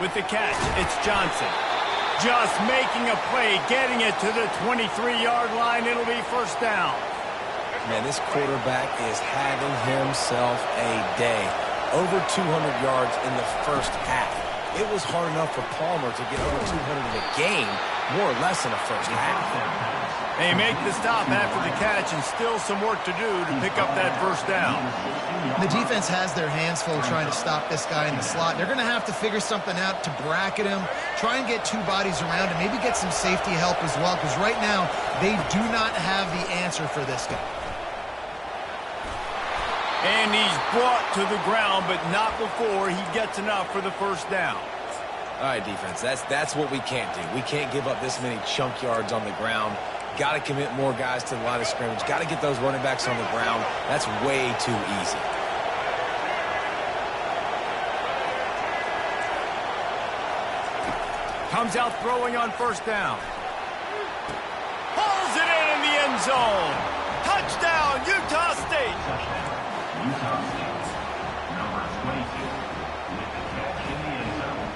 With the catch, it's Johnson. Just making a play, getting it to the 23-yard line. It'll be first down. Man, this quarterback is having himself a day. Over 200 yards in the first half. It was hard enough for Palmer to get over 200 in a game, more or less in the first half. They make the stop after the catch, and still some work to do to pick up that first down. The defense has their hands full trying to stop this guy in the slot. They're going to have to figure something out to bracket him, try and get two bodies around him, maybe get some safety help as well, because right now they do not have the answer for this guy. And he's brought to the ground, but not before he gets enough for the first down. All right, defense, that's what we can't do. We can't give up this many chunk yards on the ground. Got to commit more guys to the line of scrimmage. Got to get those running backs on the ground. That's way too easy. Comes out throwing on first down. Pulls it in the end zone. Touchdown, Utah State. Utah State, number 22, with the catch in the end zone.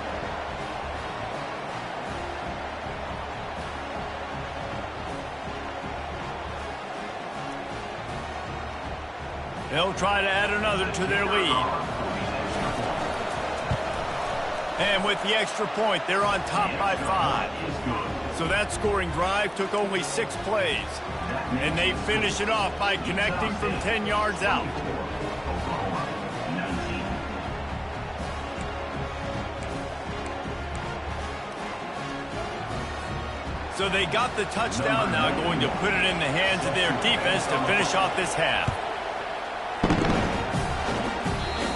They'll try to add another to their lead. And with the extra point, they're on top by 5. So that scoring drive took only 6 plays. And they finish it off by connecting from 10 yards out. So they got the touchdown now, going to put it in the hands of their defense to finish off this half.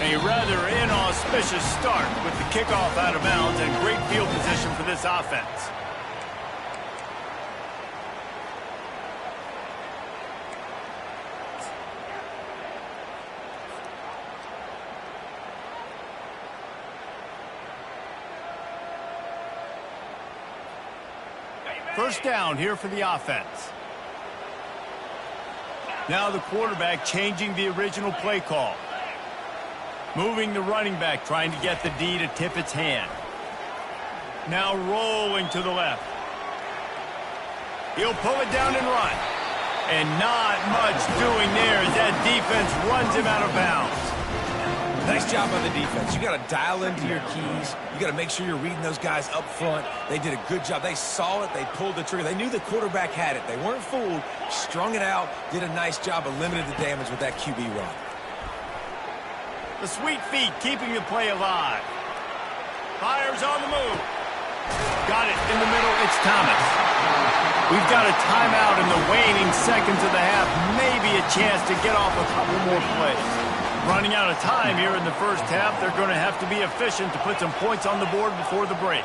A rather inauspicious start with the kickoff out of bounds and great field position for this offense. First down here for the offense. Now the quarterback changing the original play call. Moving the running back, trying to get the D to tip its hand. Now rolling to the left. He'll pull it down and run. And not much doing there as that defense runs him out of bounds. Nice job by the defense. You got to dial into your keys. You got to make sure you're reading those guys up front. They did a good job. They saw it. They pulled the trigger. They knew the quarterback had it. They weren't fooled. Strung it out. Did a nice job of limiting the damage with that QB run. The sweet feet keeping the play alive. Fires on the move. Got it in the middle. It's Thomas. We've got a timeout in the waning seconds of the half. Maybe a chance to get off a couple more plays. Running out of time here in the first half. They're going to have to be efficient to put some points on the board before the break.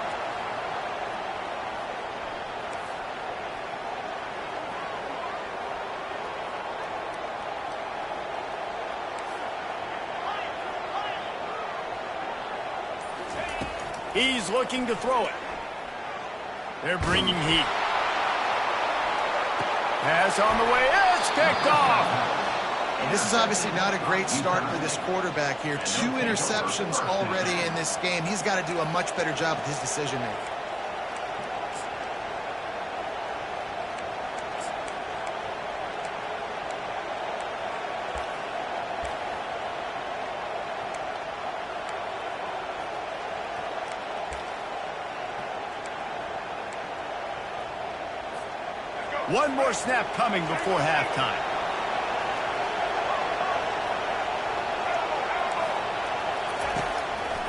He's looking to throw it. They're bringing heat. Pass on the way. It's kicked off. And this is obviously not a great start for this quarterback here. 2 interceptions already in this game. He's got to do a much better job with his decision-making. One more snap coming before halftime.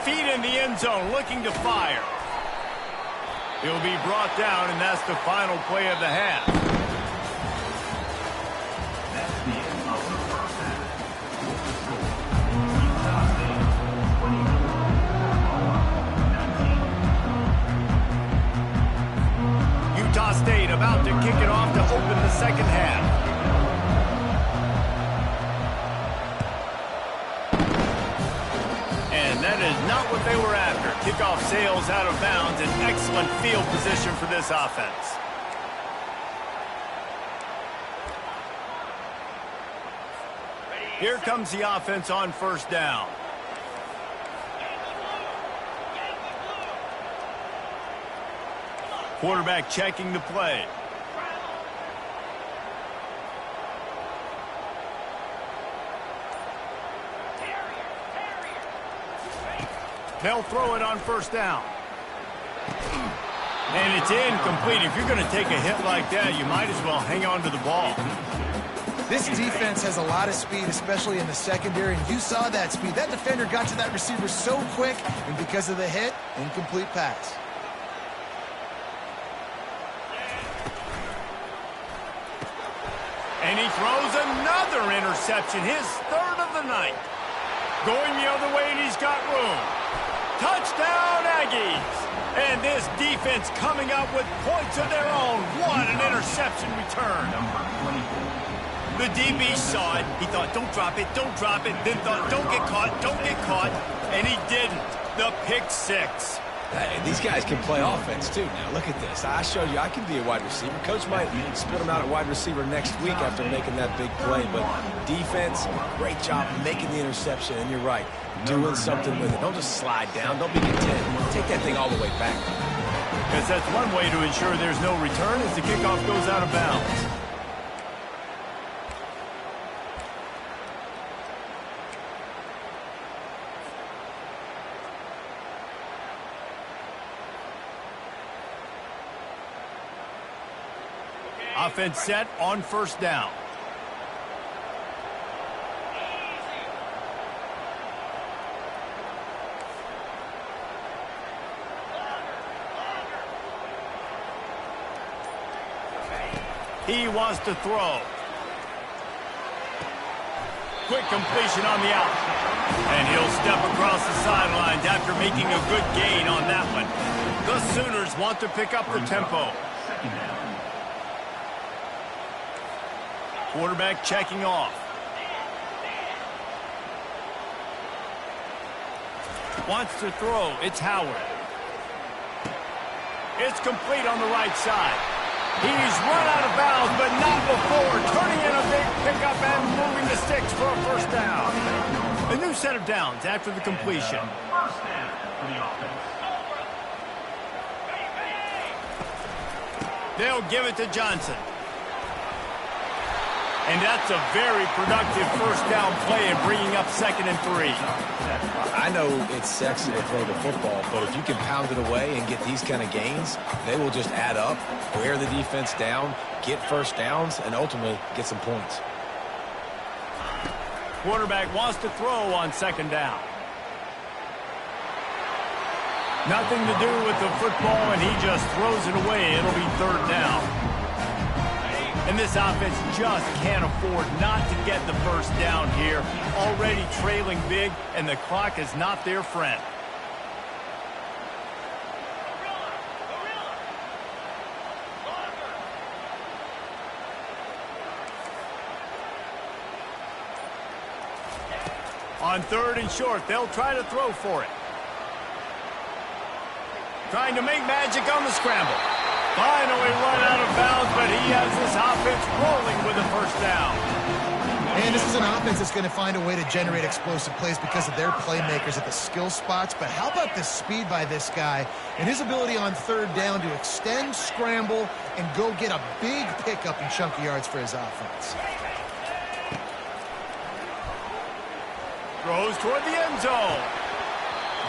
Feet in the end zone, looking to fire. He'll be brought down, and that's the final play of the half. That's the end of the first half. With the score, Utah State 24, 19. Utah State about to kick it off to open the second half. they were after. Kickoff sails out of bounds. An excellent field position for this offense. Here comes the offense on first down. Quarterback checking the play. They'll throw it on first down. And it's incomplete. If you're going to take a hit like that, you might as well hang on to the ball. This defense has a lot of speed, especially in the secondary, and you saw that speed. That defender got to that receiver so quick, and because of the hit, incomplete pass. And he throws another interception, his third of the night. Going the other way, and he's got room. Touchdown, Aggies! And this defense coming up with points of their own. What an interception return. The DB saw it. He thought, don't drop it, don't drop it. Then thought, don't get caught. And he didn't. The pick six. Hey, these guys can play offense, too. Now, look at this. I showed you I can be a wide receiver. Coach might split him out at wide receiver next week after making that big play. But defense, great job making the interception. And you're right, doing something with it. Don't just slide down. Don't be content. Take that thing all the way back. Because that's one way to ensure there's no return as the kickoff goes out of bounds. Offense set on first down. He wants to throw. Quick completion on the out. And he'll step across the sidelines after making a good gain on that one. The Sooners want to pick up the tempo. Quarterback checking off. Wants to throw. It's Howard. It's complete on the right side. He's run out of bounds, but not before. Turning in a big pickup and moving the sticks for a first down. A new set of downs after the completion. First down for the offense. They'll give it to Johnson. And that's a very productive first down play and bringing up 2nd and 3. I know it's sexy to throw the football, but if you can pound it away and get these kind of gains, they will just add up, wear the defense down, get first downs, and ultimately get some points. Quarterback wants to throw on 2nd down. Nothing to do with the football, and he just throws it away. It'll be 3rd down. And this offense just can't afford not to get the first down here. Already trailing big, and the clock is not their friend. On 3rd and short, they'll try to throw for it. Trying to make magic on the scramble. Finally run out of bounds, but he has this offense rolling with a first down. And this is an offense that's going to find a way to generate explosive plays because of their playmakers at the skill spots. But how about the speed by this guy and his ability on 3rd down to extend, scramble, and go get a big pickup and chunky yards for his offense. Throws toward the end zone.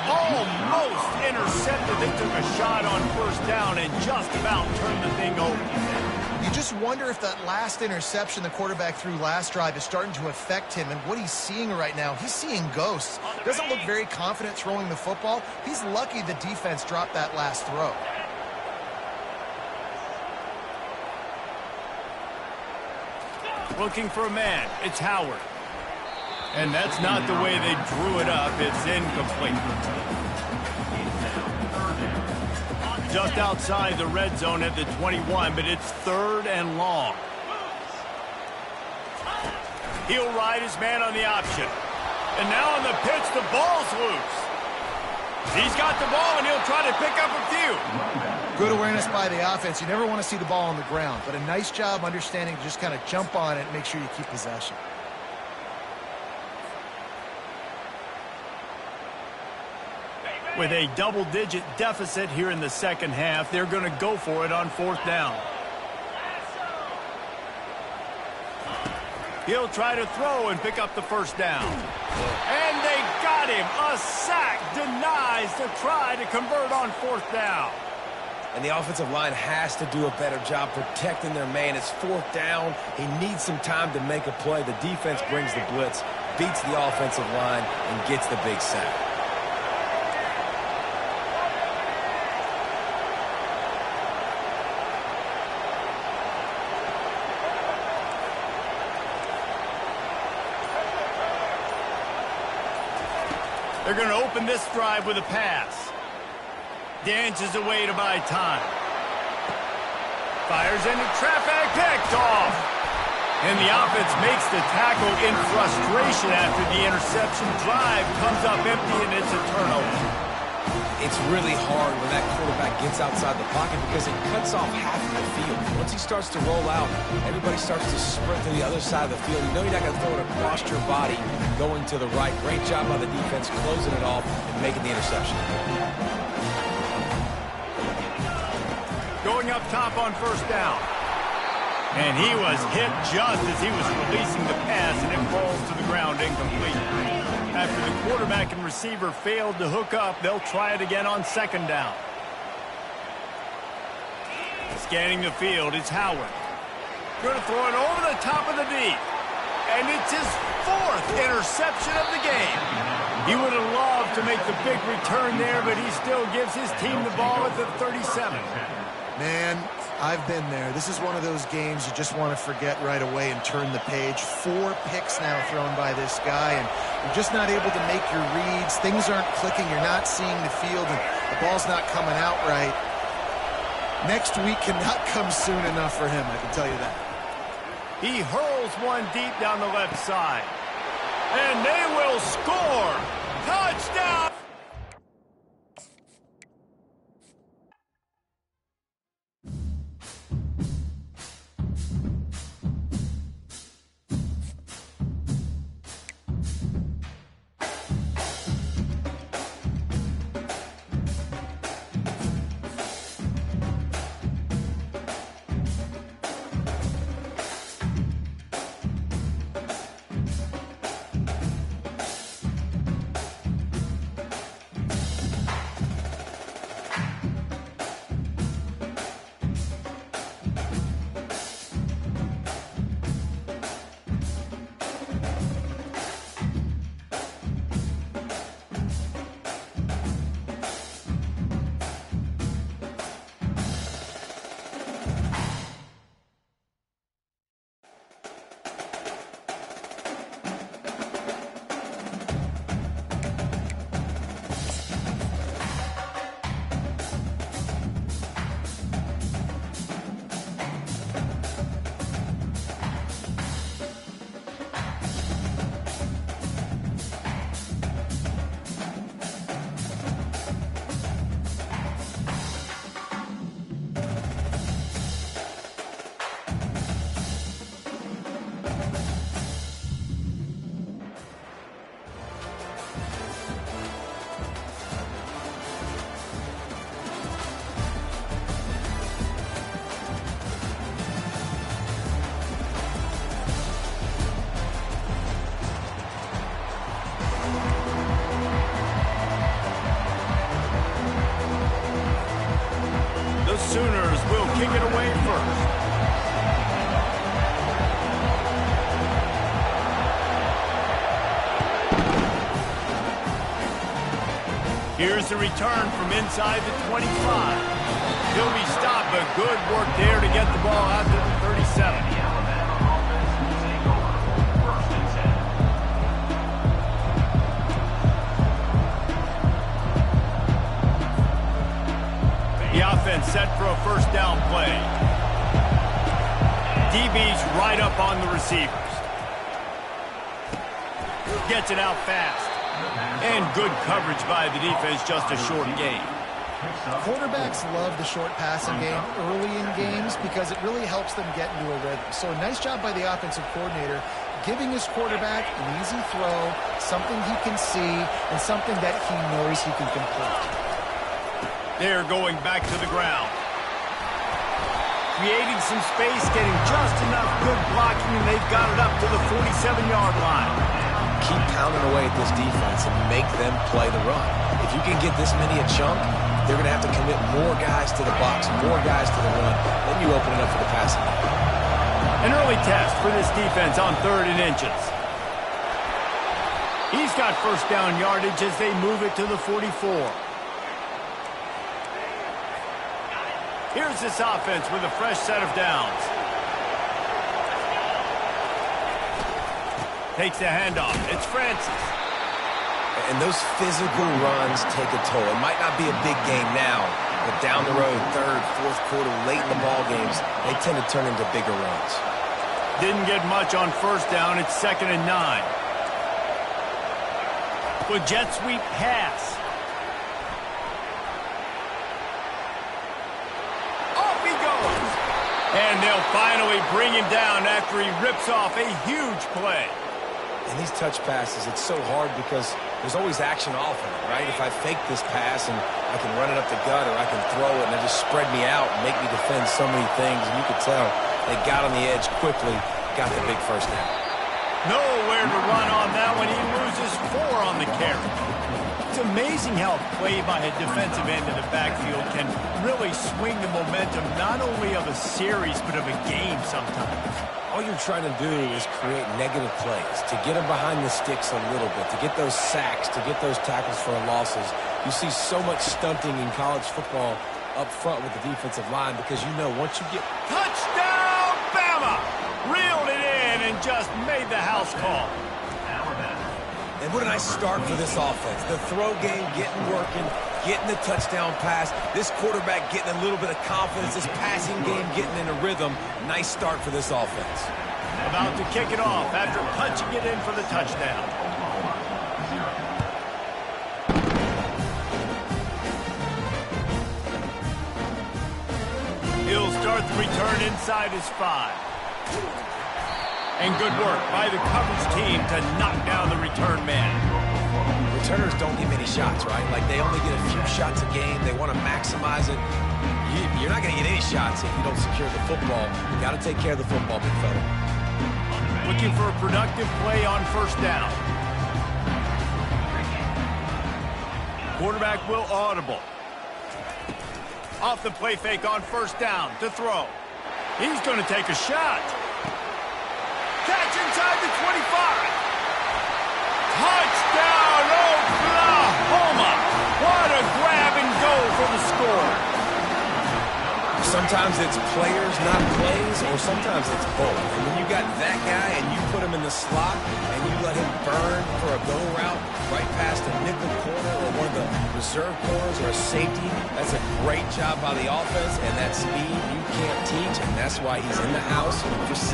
Almost intercepted. They took a shot on first down and just about turned the thing over. You just wonder if that last interception the quarterback threw last drive is starting to affect him and what he's seeing right now. He's seeing ghosts. Doesn't look very confident throwing the football. He's lucky the defense dropped that last throw. Looking for a man. It's Howard. And that's not the way they drew it up. It's incomplete. Just outside the red zone at the 21, but it's 3rd and long. He'll ride his man on the option. And now on the pitch, the ball's loose. He's got the ball, and he'll try to pick up a few. Good awareness by the offense. You never want to see the ball on the ground, but a nice job understanding to just kind of jump on it and make sure you keep possession. With a double-digit deficit here in the second half, they're going to go for it on 4th down. He'll try to throw and pick up the first down. And they got him. A sack denies the try to convert on 4th down. And the offensive line has to do a better job protecting their man. It's 4th down. He needs some time to make a play. The defense brings the blitz, beats the offensive line, and gets the big sack. They're going to open this drive with a pass. Dances away to buy time. Fires into traffic, picked off. And the offense makes the tackle in frustration after the interception. Drive comes up empty, and it's a turnover. It's really hard when that quarterback gets outside the pocket because it cuts off half of the field. Once he starts to roll out, everybody starts to sprint to the other side of the field. You know you're not going to throw it across your body going to the right. Great job by the defense closing it off and making the interception. Going up top on 1st down. And he was hit just as he was releasing the pass, and it falls to the ground incomplete. After the quarterback and receiver failed to hook up, they'll try it again on 2nd down. Scanning the field, it's Howard. Going to throw it over the top of the deep. And it's his 4th interception of the game. He would have loved to make the big return there, but he still gives his team the ball at the 37. Man, I've been there. This is one of those games you just want to forget right away and turn the page. 4 picks now thrown by this guy, and you're just not able to make your reads. Things aren't clicking. You're not seeing the field, and the ball's not coming out right. Next week cannot come soon enough for him, I can tell you that. He hurls one deep down the left side. And they will score. Touchdown! Sooners will kick it away first. Here's the return from inside the 25. He'll be stopped, but good work there to get the ball out to the 37. Set for a 1st down play. DB's right up on the receivers. Gets it out fast. And good coverage by the defense, just a short gain. Quarterbacks love the short passing game early in games because it really helps them get into a rhythm. So a nice job by the offensive coordinator giving his quarterback an easy throw, something he can see, and something that he knows he can complete. They're going back to the ground. Creating some space, getting just enough good blocking, and they've got it up to the 47-yard line. Keep pounding away at this defense and make them play the run. If you can get this many a chunk, they're going to have to commit more guys to the box, more guys to the run. Then you open it up for the passing. An early test for this defense on 3rd and inches. He's got first down yardage as they move it to the 44. Here's this offense with a fresh set of downs. Takes the handoff. It's Francis. And those physical runs take a toll. It might not be a big game now, but down the road, 3rd, 4th quarter, late in the ball games, they tend to turn into bigger runs. Didn't get much on first down. It's 2nd and 9. With jet sweep pass. Off he goes. And they'll finally bring him down after he rips off a huge play. And these touch passes, it's so hard because there's always action off of it, right? If I fake this pass and I can run it up the gut or I can throw it and they just spread me out and make me defend so many things, and you could tell they got on the edge quickly, got the big first down. Nowhere to run on that one. He loses 4 on the carry. It's amazing how a play by a defensive end in the backfield can really swing the momentum not only of a series but of a game sometimes. All you're trying to do is create negative plays, to get them behind the sticks a little bit, to get those sacks, to get those tackles for losses. You see so much stunting in college football up front with the defensive line because you know once you get... Touchdown, Bama! Reeled it in and just made the house call. And what a nice start for this offense. The throw game getting working, getting the touchdown pass. This quarterback getting a little bit of confidence. This passing game getting in a rhythm. Nice start for this offense. About to kick it off after punching it in for the touchdown. He'll start the return inside his 5. And good work by the coverage team to knock down the return man. Returners don't get many shots, right? Like they only get a few shots a game. They want to maximize it. You're not going to get any shots if you don't secure the football. You got to take care of the football, big fella. Looking for a productive play on first down. Quarterback will audible. Off the play fake on first down to throw. He's going to take a shot. Catch inside the 25. Touchdown, Oklahoma. What a grab and go for the score. Sometimes it's players, not plays, or sometimes it's both. And when you got that guy and you put him in the slot and you let him burn for a go route right past a nickel corner or one of the reserve corners or a safety, that's a great job by the offense, and that speed you can't teach, and that's why he's in the house for 6.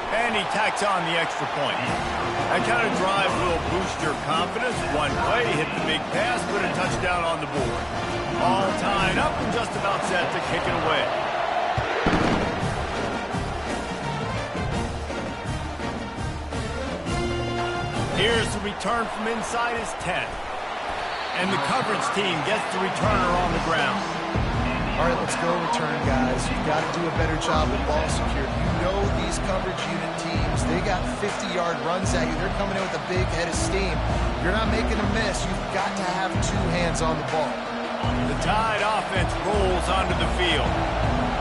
And he tacks on the extra point. That kind of drive will boost your confidence. One play, hit the big pass, put a touchdown on the board. All tied up and just about set to kick it away. Here's the return from inside his 10. And the coverage team gets the returner on the ground. All right, let's go return, guys. You've got to do a better job with ball security. You know these coverage unit teams, they got 50-yard runs at you. They're coming in with a big head of steam. You're not making a miss. You've got to have 2 hands on the ball. The Tide offense rolls onto the field.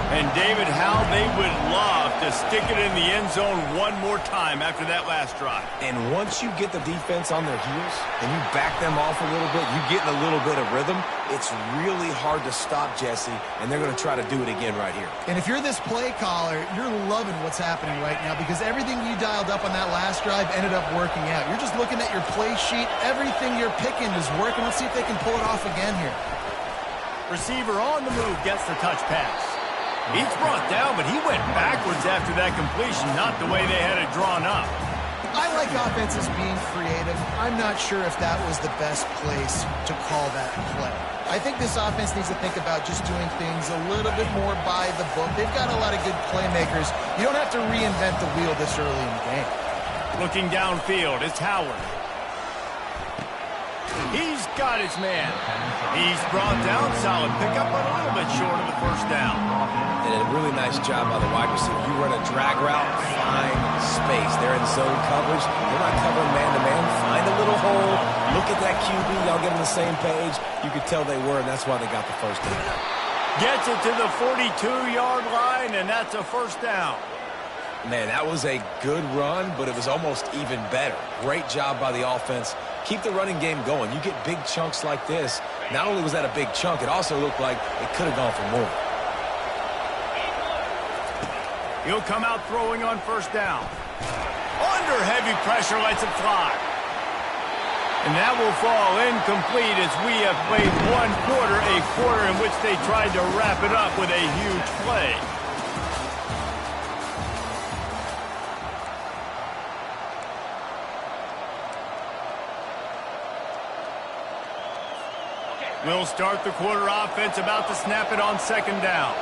And David, how they would love to stick it in the end zone one more time after that last drive. And once you get the defense on their heels and you back them off a little bit, you get in a little bit of rhythm, it's really hard to stop Jesse, and they're going to try to do it again right here. And if you're this play caller, you're loving what's happening right now because everything you dialed up on that last drive ended up working out. You're just looking at your play sheet. Everything you're picking is working. Let's see if they can pull it off again here. Receiver on the move gets the touch pass. He's brought down, but he went backwards after that completion, not the way they had it drawn up. I like offenses being creative. I'm not sure if that was the best place to call that play. I think this offense needs to think about just doing things a little bit more by the book. They've got a lot of good playmakers. You don't have to reinvent the wheel this early in the game. Looking downfield, it's Howard. He's got his man. He's brought down. Solid pickup, but a little bit short of the first down. And a really nice job by the wide receiver. You run a drag route, find space. They're in zone coverage. They're not covering man-to-man. Find a little hole. Look at that QB. Y'all get on the same page. You could tell they were, and that's why they got the first down. Gets it to the 42-yard line, and that's a first down. Man, that was a good run, but it was almost even better. Great job by the offense. Keep the running game going. You get big chunks like this. Not only was that a big chunk, it also looked like it could have gone for more. He'll come out throwing on first down. Under heavy pressure, lets it fly. And that will fall incomplete as we have played one quarter, a quarter in which they tried to wrap it up with a huge play. We'll start the quarter offense, about to snap it on second down.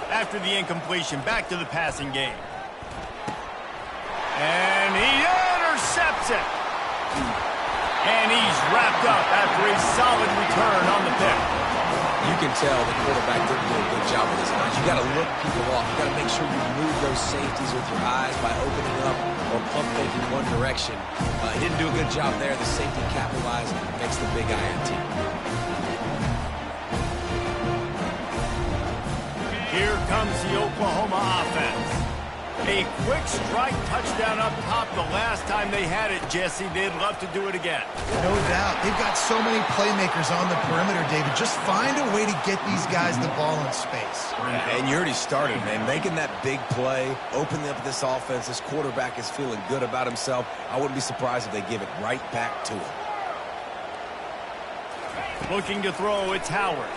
After the incompletion, back to the passing game. And he intercepts it. And he's wrapped up after a solid return on the pick. You can tell the quarterback didn't do a good job with his eyes. You got to look people off. You got to make sure you move those safeties with your eyes by opening up or pump faking one direction. He didn't do a good job there. The safety capitalized, makes the big INT. Here comes the Oklahoma offense. A quick strike touchdown up top the last time they had it, Jesse. They'd love to do it again. No doubt. They've got so many playmakers on the perimeter, David. Just find a way to get these guys the ball in space. And you already started, man. Making that big play, opening up this offense. This quarterback is feeling good about himself. I wouldn't be surprised if they give it right back to him. Looking to throw, it's Howard.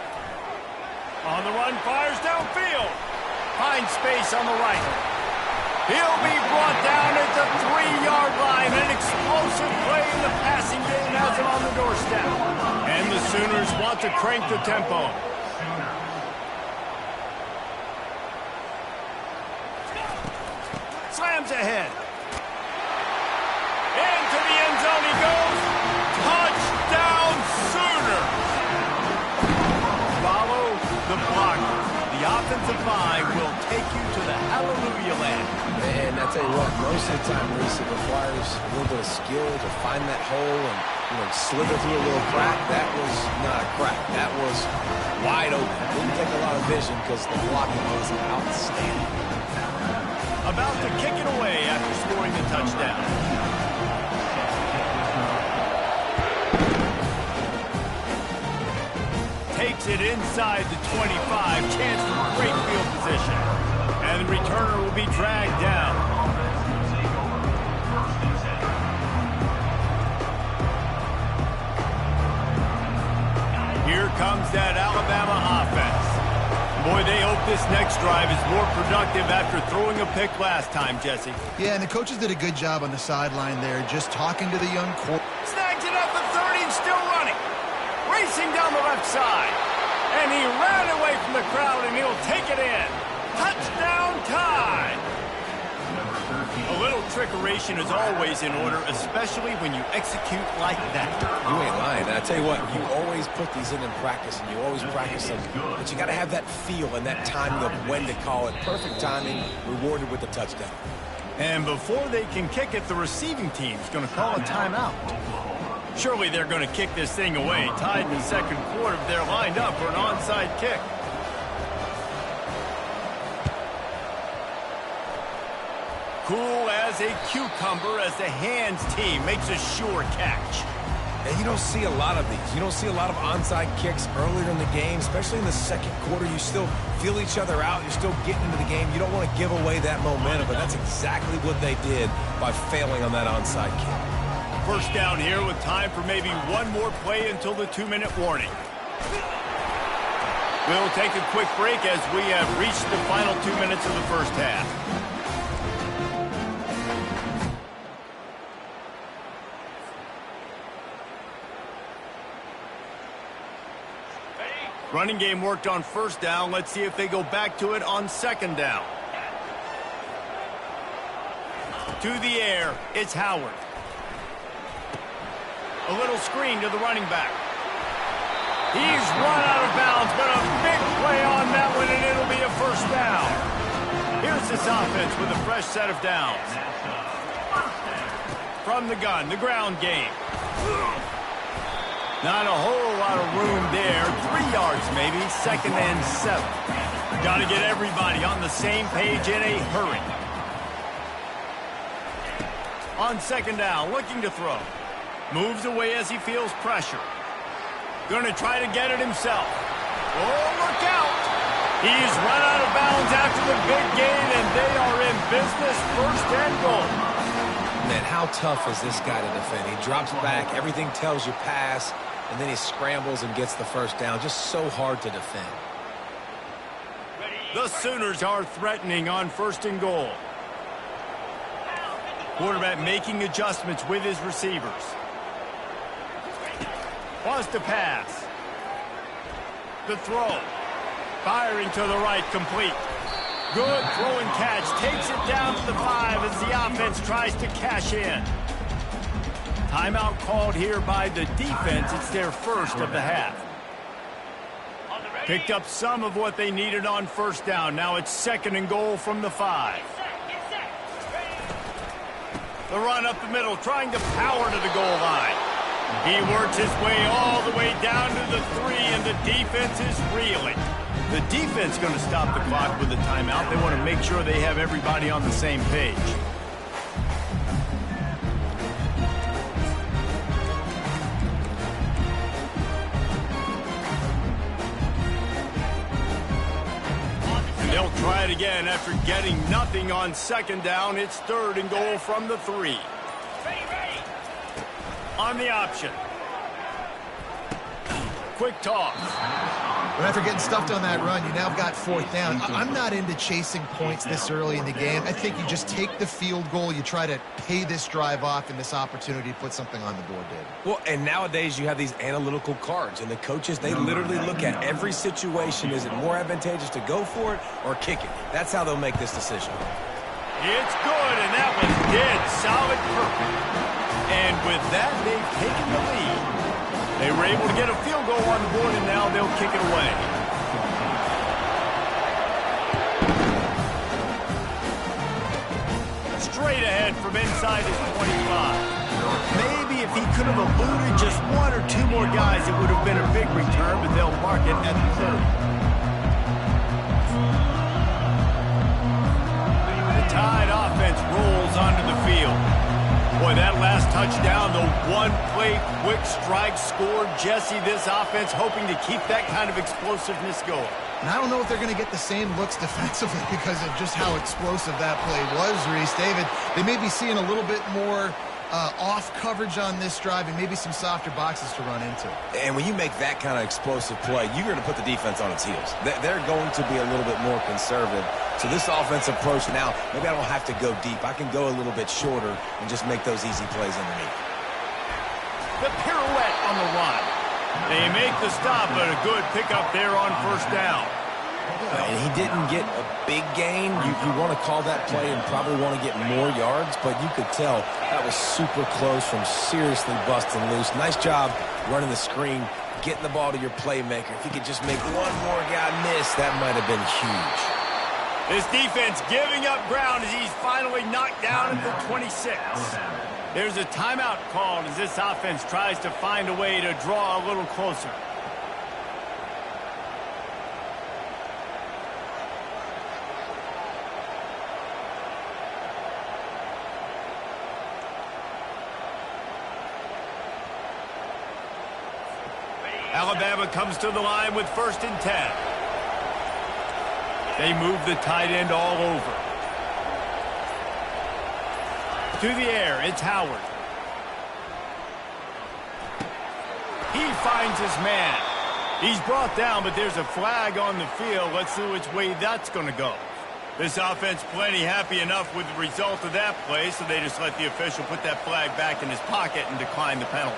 On the run, fires downfield. Finds space on the right. He'll be brought down at the 3-yard line. An explosive play in the passing game has him on the doorstep. And the Sooners want to crank the tempo. Slams ahead. Into the end zone he goes. Touchdown Sooners. Follow the blocker. The offensive line will take you to the hallelujah land. And I tell you what, most of the time, Reese, it requires a little bit of skill to find that hole and slither through a little crack. That was not a crack. That was wide open. Didn't take a lot of vision because the blocking was outstanding. About to kick it away after scoring the touchdown. Takes it inside the 25. Chance for great field position. And the returner will be dragged down. Here comes that Alabama offense. Boy, they hope this next drive is more productive after throwing a pick last time, Jesse. Yeah, and the coaches did a good job on the sideline there, just talking to the young quarterback. Snags it at the 30 and still running. Racing down the left side. And he ran away from the crowd, and he'll take it in. Touchdown time! A little trickeration is always in order, especially when you execute like that. You ain't lying. And I tell you what, you always put these in practice, and you always practice them. But you got to have that feel and that timing of when to call it. Perfect timing, rewarded with the touchdown. And before they can kick it, the receiving team's going to call a timeout. Surely they're going to kick this thing away. Tied in the second quarter, they're lined up for an onside kick. Cool as a cucumber as the hands team makes a sure catch. And you don't see a lot of these. You don't see a lot of onside kicks earlier in the game, especially in the second quarter. You still feel each other out. You're still getting into the game. You don't want to give away that momentum, but that's exactly what they did by failing on that onside kick. First down here with time for maybe one more play until the 2-minute warning. We'll take a quick break as we have reached the final 2 minutes of the first half. Running game worked on first down. Let's see if they go back to it on second down. To the air, it's Howard. A little screen to the running back. He's run out of bounds, but a big play on that one, and it'll be a first down. Here's this offense with a fresh set of downs. From the gun, the ground game. Not a whole lot of room there. 3 yards maybe, 2nd and 7. Got to get everybody on the same page in a hurry. On second down, looking to throw. Moves away as he feels pressure. Going to try to get it himself. Oh, look out! He's run out of bounds after the big gain, and they are in business, 1st and goal. Man, how tough is this guy to defend? He drops back, everything tells you pass, and then he scrambles and gets the first down. Just so hard to defend. The Sooners are threatening on 1st and goal. Quarterback making adjustments with his receivers. Wants to pass. The throw. Firing to the right, complete. Good throw and catch. Takes it down to the 5 as the offense tries to cash in. Timeout called here by the defense. It's their first of the half. Picked up some of what they needed on first down. Now it's 2nd and goal from the 5. The run up the middle, trying to power to the goal line. He works his way all the way down to the 3, and the defense is reeling. The defense going to stop the clock with a timeout. They want to make sure they have everybody on the same page. And they'll try it again after getting nothing on second down. It's 3rd and goal from the 3. On the option. Quick toss. But after getting stuffed on that run, you now got 4th down. I'm not into chasing points this early in the game. I think you just take the field goal. You try to pay this drive off, and this opportunity to put something on the board did. Well, and nowadays you have these analytical cards, and the coaches, they literally look at every situation. Is it more advantageous to go for it or kick it? That's how they'll make this decision. It's good, and that was dead solid perfect. And with that, they've taken the lead. They were able to get a field goal on the board, and now they'll kick it away. Straight ahead from inside his 25. Maybe if he could have eluded just 1 or 2 more guys, it would have been a big return, but they'll mark it at the 30. The Tide offense rolls onto the field. Boy, that last touchdown, the one-play quick strike scored. Jesse, this offense hoping to keep that kind of explosiveness going. And I don't know if they're going to get the same looks defensively because of just how explosive that play was, Reese. David, they may be seeing a little bit more off coverage on this drive and maybe some softer boxes to run into. And when you make that kind of explosive play, you're going to put the defense on its heels. They're going to be a little bit more conservative. So this offense approach now, maybe I don't have to go deep. I can go a little bit shorter and just make those easy plays underneath. The pirouette on the run. They make the stop, but a good pickup there on first down. And he didn't get a big gain. You want to call that play and probably want to get more yards, but you could tell that was super close from seriously busting loose. Nice job running the screen, getting the ball to your playmaker. If he could just make one more guy miss, that might have been huge. This defense giving up ground as he's finally knocked down at the 26. There's a timeout called as this offense tries to find a way to draw a little closer. Alabama comes to the line with 1st and 10. They move the tight end all over. To the air, it's Howard. He finds his man. He's brought down, but there's a flag on the field. Let's see which way that's going to go. This offense plenty happy enough with the result of that play, so they just let the official put that flag back in his pocket and decline the penalty.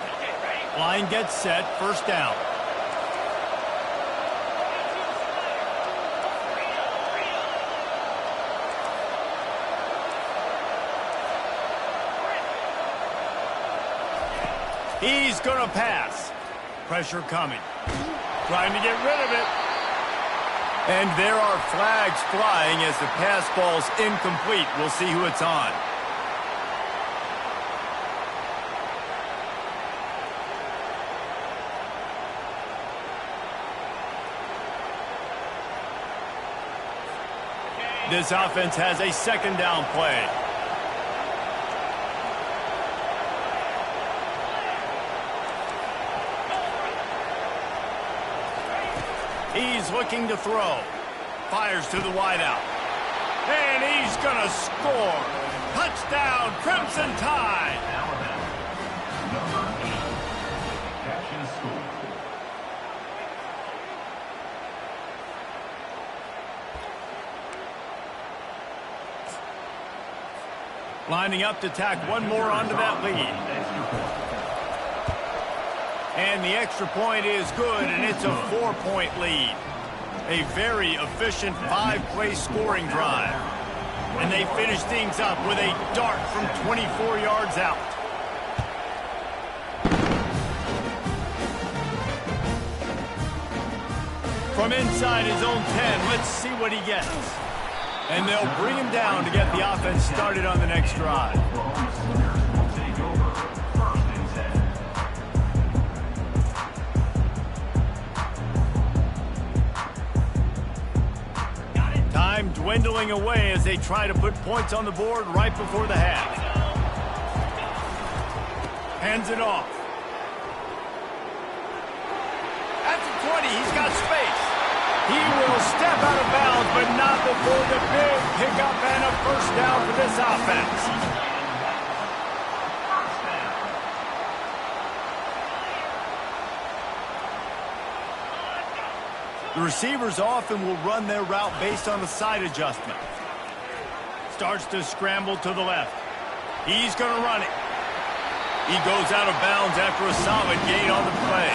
Line gets set, first down. He's going to pass. Pressure coming. Trying to get rid of it. And there are flags flying as the pass ball's incomplete. We'll see who it's on. This offense has a second down play. He's looking to throw. Fires to the wideout. And he's going to score. Touchdown, Crimson Tide. Number 8. Catch and score. Lining up to tack one more onto that lead. And the extra point is good, and it's a 4-point lead. A very efficient 5-play scoring drive. And they finish things up with a dart from 24 yards out. From inside his own 10, let's see what he gets. And they'll bring him down to get the offense started on the next drive. Time dwindling away as they try to put points on the board right before the half. Hands it off. At the 20, he's got space. He will step out of bounds, but not before the big pickup and a first down for this offense. The receivers often will run their route based on the side adjustment. Starts to scramble to the left. He's going to run it. He goes out of bounds after a solid gain on the play.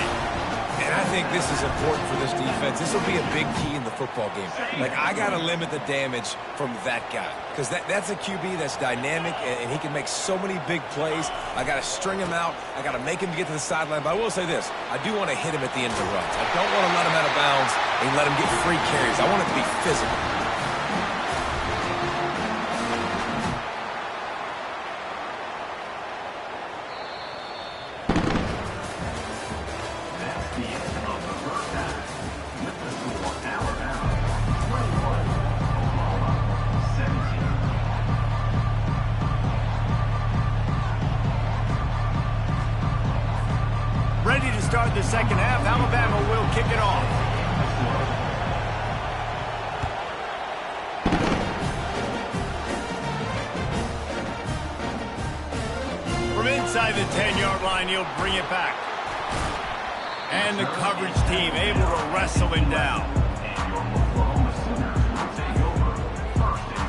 And I think this is important for this defense. This will be a big key in the football game. Like, I got to limit the damage from that guy. Because that's a QB that's dynamic, and he can make so many big plays. I got to string him out. I got to make him get to the sideline. But I will say this. I do want to hit him at the end of the runs. I don't want to let him out of bounds and let him get free carries. I want it to be physical. Ready to start the second half. Alabama will kick it off. From inside the 10-yard line, he'll bring it back. And the coverage team able to wrestle him down. And your Oklahoma Sooners will take over first and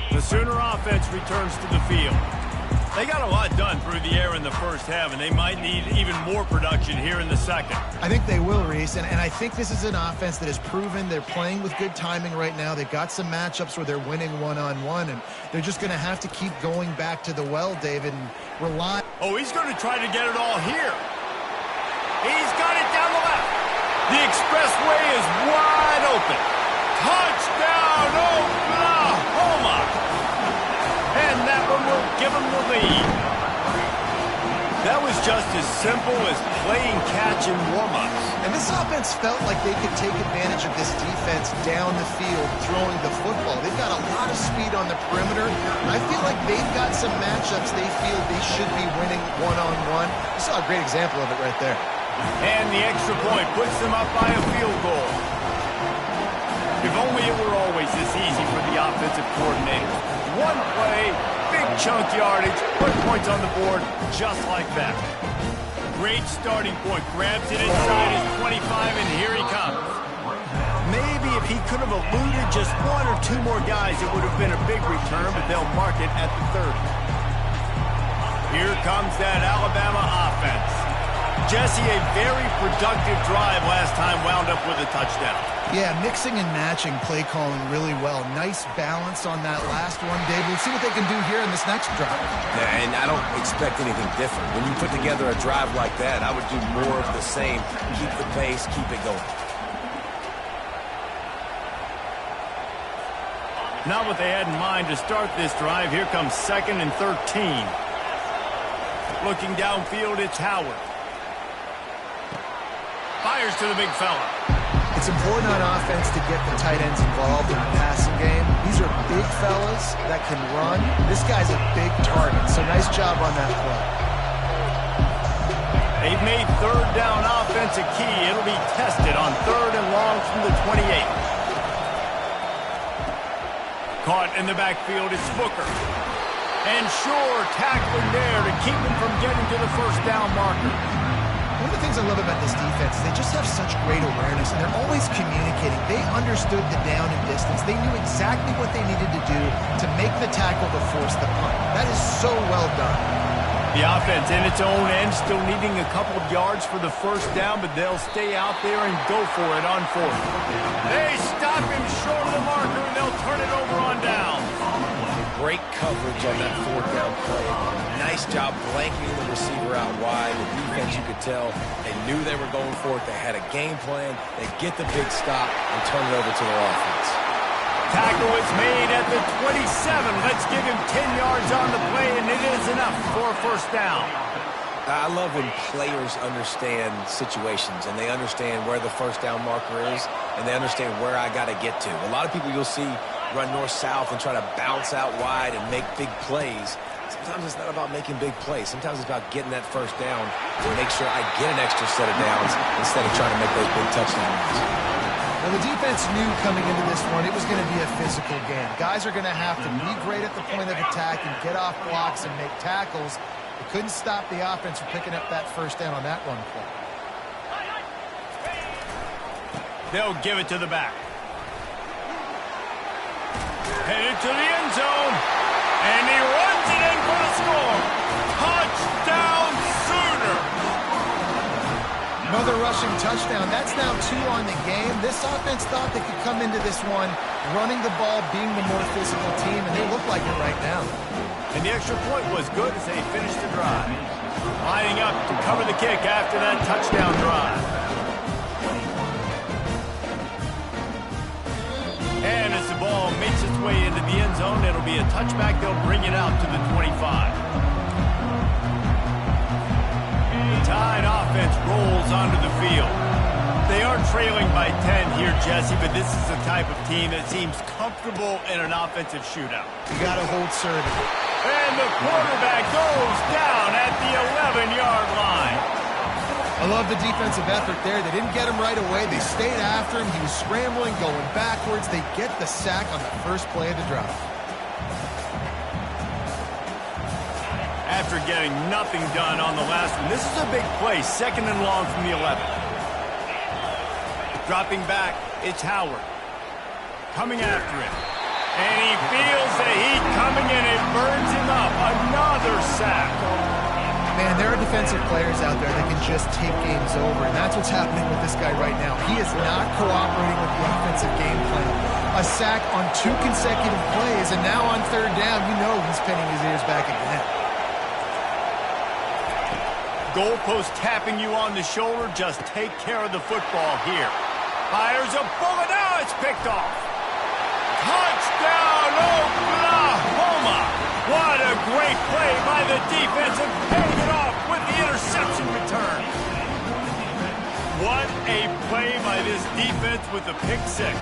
10. The Sooner offense returns to the field. They got a lot done through the air in the first half, and they might need even more production here in the second. I think they will, Reese, and I think this is an offense that has proven they're playing with good timing right now. They've got some matchups where they're winning one-on-one, and they're just going to have to keep going back to the well, David, and rely. Oh, he's going to try to get it all here. He's got it down the left. The expressway is wide open. Touchdown, Oklahoma! And that one will give them the lead. That was just as simple as playing catch and warm-ups. And this offense felt like they could take advantage of this defense down the field throwing the football. They've got a lot of speed on the perimeter. I feel like they've got some matchups they feel they should be winning one-on-one. You saw a great example of it right there. And the extra point puts them up by a field goal. If only it were always this easy for the offensive coordinator. One play, big chunk yardage, put points on the board just like that. Great starting point. Grabs it inside his 25, and here he comes. Maybe if he could have eluded just one or two more guys, it would have been a big return, but they'll mark it at the 30. Here comes that Alabama offense. Jesse, a very productive drive last time, wound up with a touchdown. Yeah, mixing and matching play calling really well. Nice balance on that last one, Dave. We'll see what they can do here in this next drive. Yeah, and I don't expect anything different. When you put together a drive like that, I would do more of the same. Keep the pace, keep it going. Not what they had in mind to start this drive. Here comes 2nd and 13. Looking downfield, it's Howard. Fires to the big fella. It's important on offense to get the tight ends involved in the passing game. These are big fellas that can run. This guy's a big target, so nice job on that play. They've made 3rd down offense a key. It'll be tested on 3rd and long from the 28. Caught in the backfield is Booker. And Shore tackling there to keep him from getting to the 1st down marker. One of the things I love about this defense is they just have such great awareness, and they're always communicating. They understood the down and distance. They knew exactly what they needed to do to make the tackle to force the punt. That is so well done. The offense in its own end still needing a couple of yards for the 1st down, but they'll stay out there and go for it on 4th. They stop him short of the marker, and they'll turn it over on down. Great coverage on that 4th down play. Nice job blanketing the receiver out wide. The defense, you could tell, they knew they were going for it. They had a game plan. They get the big stop and turn it over to their offense. Tackle is made at the 27. Let's give him 10 yards on the play, and it is enough for a 1st down. I love when players understand situations, and they understand where the 1st down marker is, and they understand where I got to get to. A lot of people you'll see run north-south and try to bounce out wide and make big plays. Sometimes it's not about making big plays. Sometimes it's about getting that 1st down to make sure I get an extra set of downs instead of trying to make those big touchdown runs. Well, the defense knew coming into this one it was going to be a physical game. Guys are going to have to be great at the point of attack and get off blocks and make tackles. They couldn't stop the offense from picking up that 1st down on that run play. They'll give it to the back. Headed to the end zone. And he runs it in for the score. Touchdown, Sooner. Another rushing touchdown. That's now 2 on the game. This offense thought they could come into this one running the ball, being the more physical team, and they look like it right now. And the extra point was good as they finished the drive. Lining up to cover the kick after that touchdown drive. And as the ball makes its way into the end zone, it'll be a touchback. They'll bring it out to the 25. The Tide offense rolls onto the field. They are trailing by 10 here, Jesse, but this is the type of team that seems comfortable in an offensive shootout. You got to hold serve. And the quarterback goes down at the 11-yard line. I love the defensive effort there. They didn't get him right away. They stayed after him. He was scrambling, going backwards. They get the sack on the first play of the drive. After getting nothing done on the last one, this is a big play. 2nd and long from the 11. Dropping back, it's Howard. Coming after him. And he feels the heat coming in. It burns him up. Another sack. Man, there are defensive players out there that can just take games over, and that's what's happening with this guy right now. He is not cooperating with the offensive game plan. A sack on 2 consecutive plays, and now on 3rd down, you know he's pinning his ears back again. Goalpost tapping you on the shoulder. Just take care of the football here. Fires a bullet. Now it's picked off. Touchdown, Oklahoma! What a great play by the defense and paying it off with the interception return. What a play by this defense with the pick 6.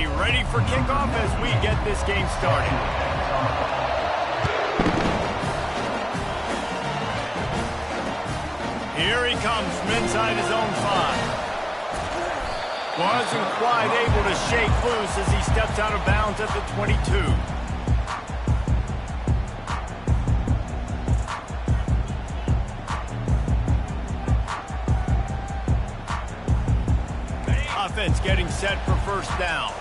Be ready for kickoff as we get this game started. Here he comes from inside his own 5. Wasn't quite able to shake loose as he steps out of bounds at the 22. Offense getting set for first down.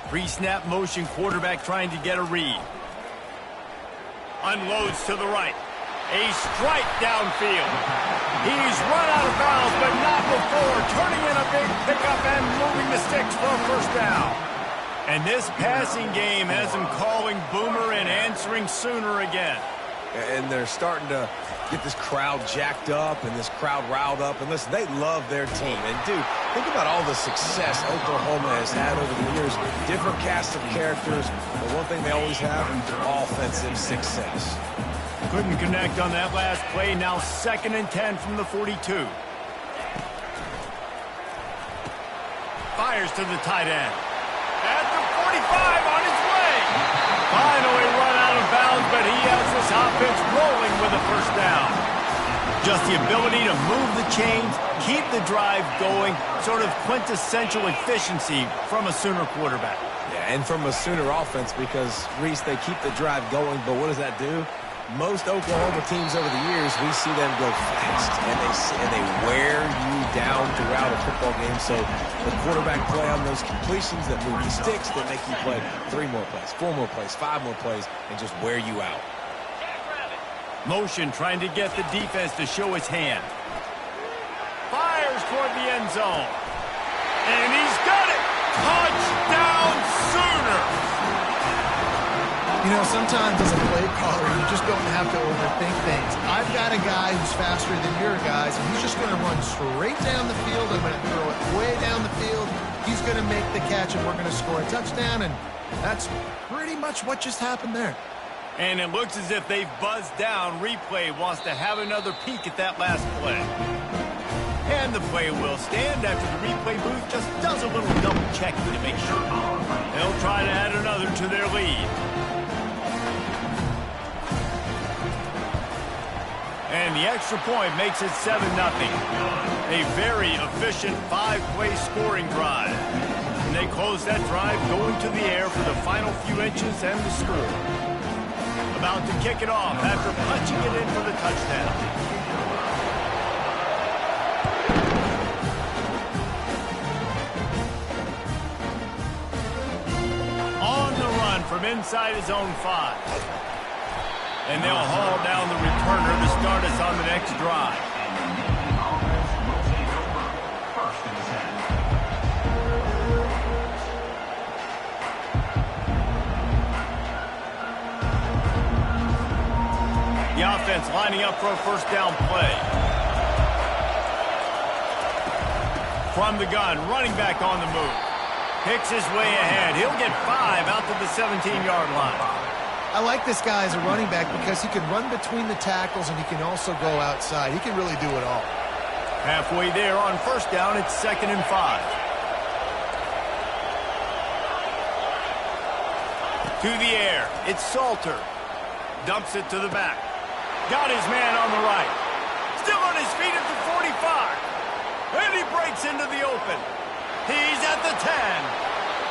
Pre-snap motion, quarterback trying to get a read. Unloads to the right. A strike downfield. He's run out of bounds, but not before turning in a big pickup and moving the sticks for a first down. And this passing game has him calling Boomer and answering Sooner again. And they're starting to get this crowd jacked up and this crowd riled up. And listen, they love their team. And, dude, think about all the success Oklahoma has had over the years. Different cast of characters. But one thing they always have, offensive success. Couldn't connect on that last play. Now 2nd and 10 from the 42. Fires to the tight end. At the 45 on his way. Finally run out of bounds, but he has this offense rolling with a first down. Just the ability to move the chains, keep the drive going, sort of quintessential efficiency from a Sooner quarterback. Yeah, and from a Sooner offense because, Reese, they keep the drive going, but what does that do? Most Oklahoma teams over the years, we see them go fast, and they wear you down throughout a football game. So the quarterback play on those completions that move the sticks, that make you play 3 more plays, 4 more plays, 5 more plays, and just wear you out. Motion trying to get the defense to show his hand. Fires toward the end zone. And he's got it! Touchdown Sooner! You know, sometimes as a play caller, you just don't have to overthink things. I've got a guy who's faster than your guys, and he's just going to run straight down the field. I'm going to throw it way down the field. He's going to make the catch, and we're going to score a touchdown, and that's pretty much what just happened there. And it looks as if they've buzzed down. Replay wants to have another peek at that last play. And the play will stand after the replay booth just does a little double checking to make sure. They'll try to add another to their lead. And the extra point makes it 7-0. A very efficient 5-play scoring drive. And they close that drive going to the air for the final few inches and the score. About to kick it off after punching it in for the touchdown. On the run from inside his own 5. And they'll haul down the returner to start us on the next drive. The offense lining up for a first down play. From the gun, running back on the move. Picks his way ahead. He'll get 5 out to the 17-yard line. I like this guy as a running back because he can run between the tackles and he can also go outside. He can really do it all. Halfway there on first down, it's 2nd and 5. To the air, it's Salter. Dumps it to the back. Got his man on the right. Still on his feet at the 45. And he breaks into the open. He's at the 10.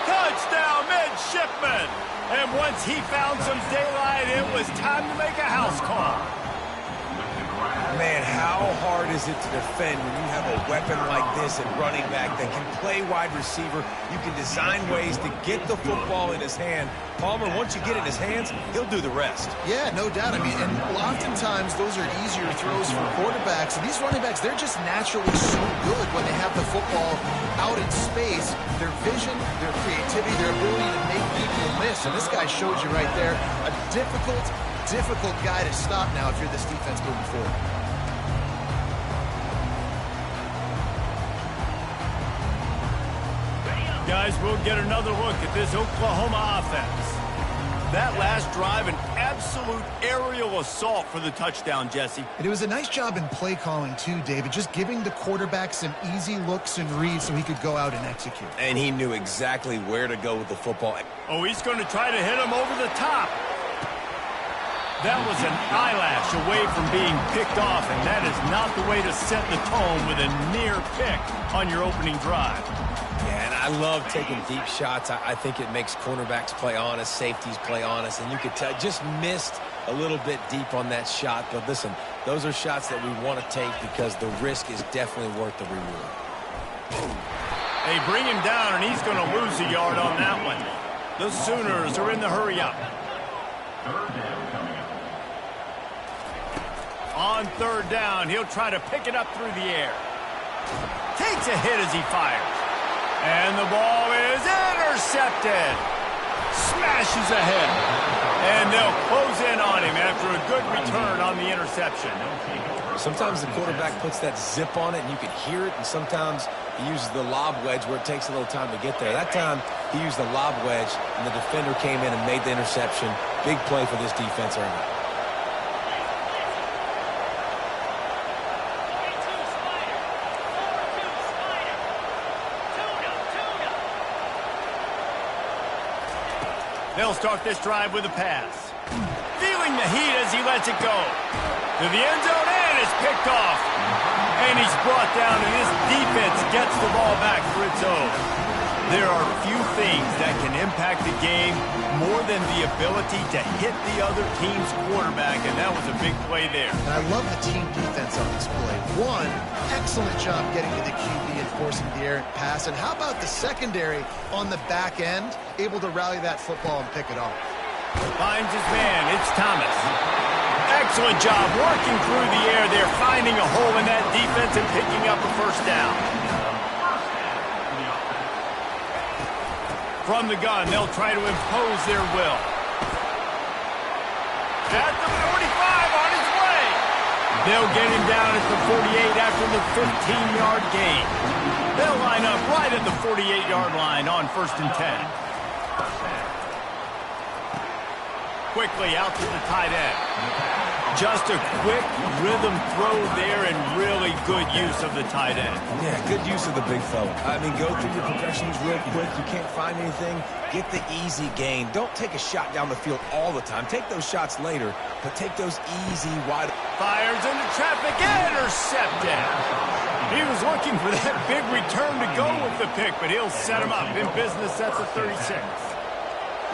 Touchdown, midshipman. And once he found some daylight, it was time to make a house call. Man, how hard is it to defend when you have a weapon like this at running back that can play wide receiver? You can design ways to get the football in his hand. Palmer, once you get it in his hands, he'll do the rest. Yeah, no doubt. I mean, and oftentimes those are easier throws for quarterbacks. And these running backs, they're just naturally so good when they have the football out in space. Their vision, their creativity, their ability to make people miss. And this guy shows you right there a difficult guy to stop now if you're this defense moving forward. Guys, we'll get another look at this Oklahoma offense. That last drive, an absolute aerial assault for the touchdown, Jesse. And it was a nice job in play calling too, David, just giving the quarterback some easy looks and reads so he could go out and execute. And he knew exactly where to go with the football. Oh, he's going to try to hit him over the top. That was an eyelash away from being picked off, and that is not the way to set the tone with a near pick on your opening drive. Yeah, and I love taking deep shots. I think it makes cornerbacks play honest, safeties play honest, and you could tell just missed a little bit deep on that shot. But listen, those are shots that we want to take because the risk is definitely worth the reward. They bring him down, and he's going to lose a yard on that one. The Sooners are in the hurry-up. Third down coming up. On third down, he'll try to pick it up through the air. Takes a hit as he fires. And the ball is intercepted. Smashes ahead. And they'll close in on him after a good return on the interception. Sometimes the quarterback puts that zip on it and you can hear it, and sometimes he uses the lob wedge where it takes a little time to get there. That time he used the lob wedge and the defender came in and made the interception. Big play for this defense early. They'll start this drive with a pass. Feeling the heat as he lets it go. To the end zone, and it's picked off. And he's brought down, and this defense gets the ball back for its own. There are few things that can impact the game more than the ability to hit the other team's quarterback, and that was a big play there. And I love the team defense on this play. One, excellent job getting to the QB and forcing the errant pass. And how about the secondary on the back end, able to rally that football and pick it off? Finds his man. It's Thomas. Excellent job working through the air there, finding a hole in that defense and picking up a first down. From the gun, they'll try to impose their will. At the 45, on his way. They'll get him down at the 48 after the 15-yard gain. They'll line up right at the 48-yard line on 1st and 10. Quickly out to the tight end. Just a quick rhythm throw there and really good use of the tight end. Yeah, good use of the big fella. I mean, go through your progressions real quick. You can't find anything. Get the easy gain. Don't take a shot down the field all the time. Take those shots later, but take those easy, wide. Fires into traffic, intercepted. He was looking for that big return to go with the pick, but he'll set him up in business at the 36.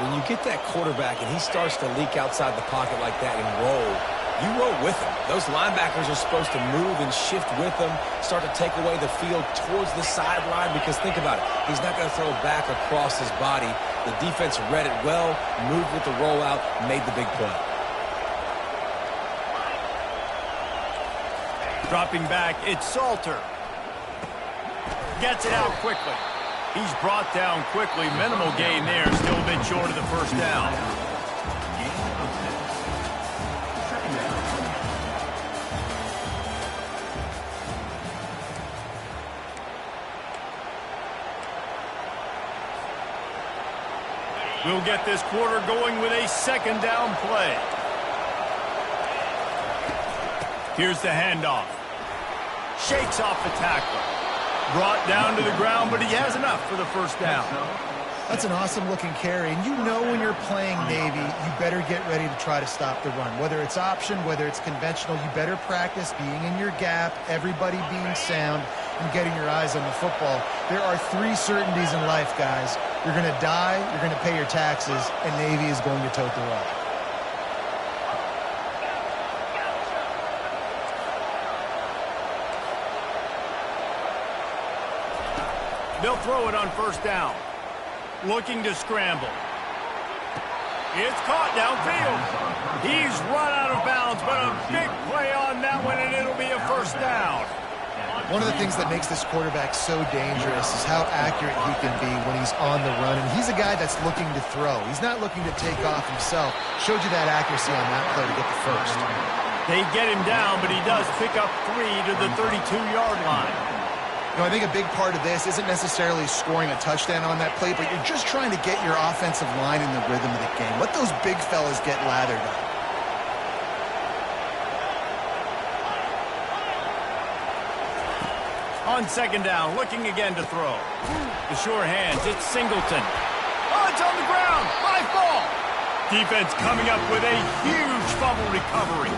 When you get that quarterback and he starts to leak outside the pocket like that and roll, you roll with him. Those linebackers are supposed to move and shift with him, start to take away the field towards the sideline, because think about it. He's not going to throw back across his body. The defense read it well, moved with the rollout, made the big play. Dropping back, it's Salter. Gets it out quickly. He's brought down quickly. Minimal gain there. Still a bit short of the first down. We'll get this quarter going with a second down play. Here's the handoff. Shakes off the tackle. Brought down to the ground, but he has enough for the first down. That's an awesome-looking carry. And you know when you're playing Navy, you better get ready to try to stop the run. Whether it's option, whether it's conventional, you better practice being in your gap, everybody being sound, and getting your eyes on the football. There are 3 certainties in life, guys. You're going to die, you're going to pay your taxes, and Navy is going to tote the rock. They'll throw it on first down. Looking to scramble. It's caught downfield. He's run out of bounds, but a big play on that one, and it'll be a first down. One of the things that makes this quarterback so dangerous is how accurate he can be when he's on the run. And he's a guy that's looking to throw. He's not looking to take off himself. Showed you that accuracy on that play to get the first. They get him down, but he does pick up 3 to the 32-yard line. I think a big part of this isn't necessarily scoring a touchdown on that play, but you're just trying to get your offensive line in the rhythm of the game. Let those big fellas get lathered up. On second down, looking again to throw. The sure hands, it's Singleton. Oh, it's on the ground. High ball. Defense coming up with a huge fumble recovery.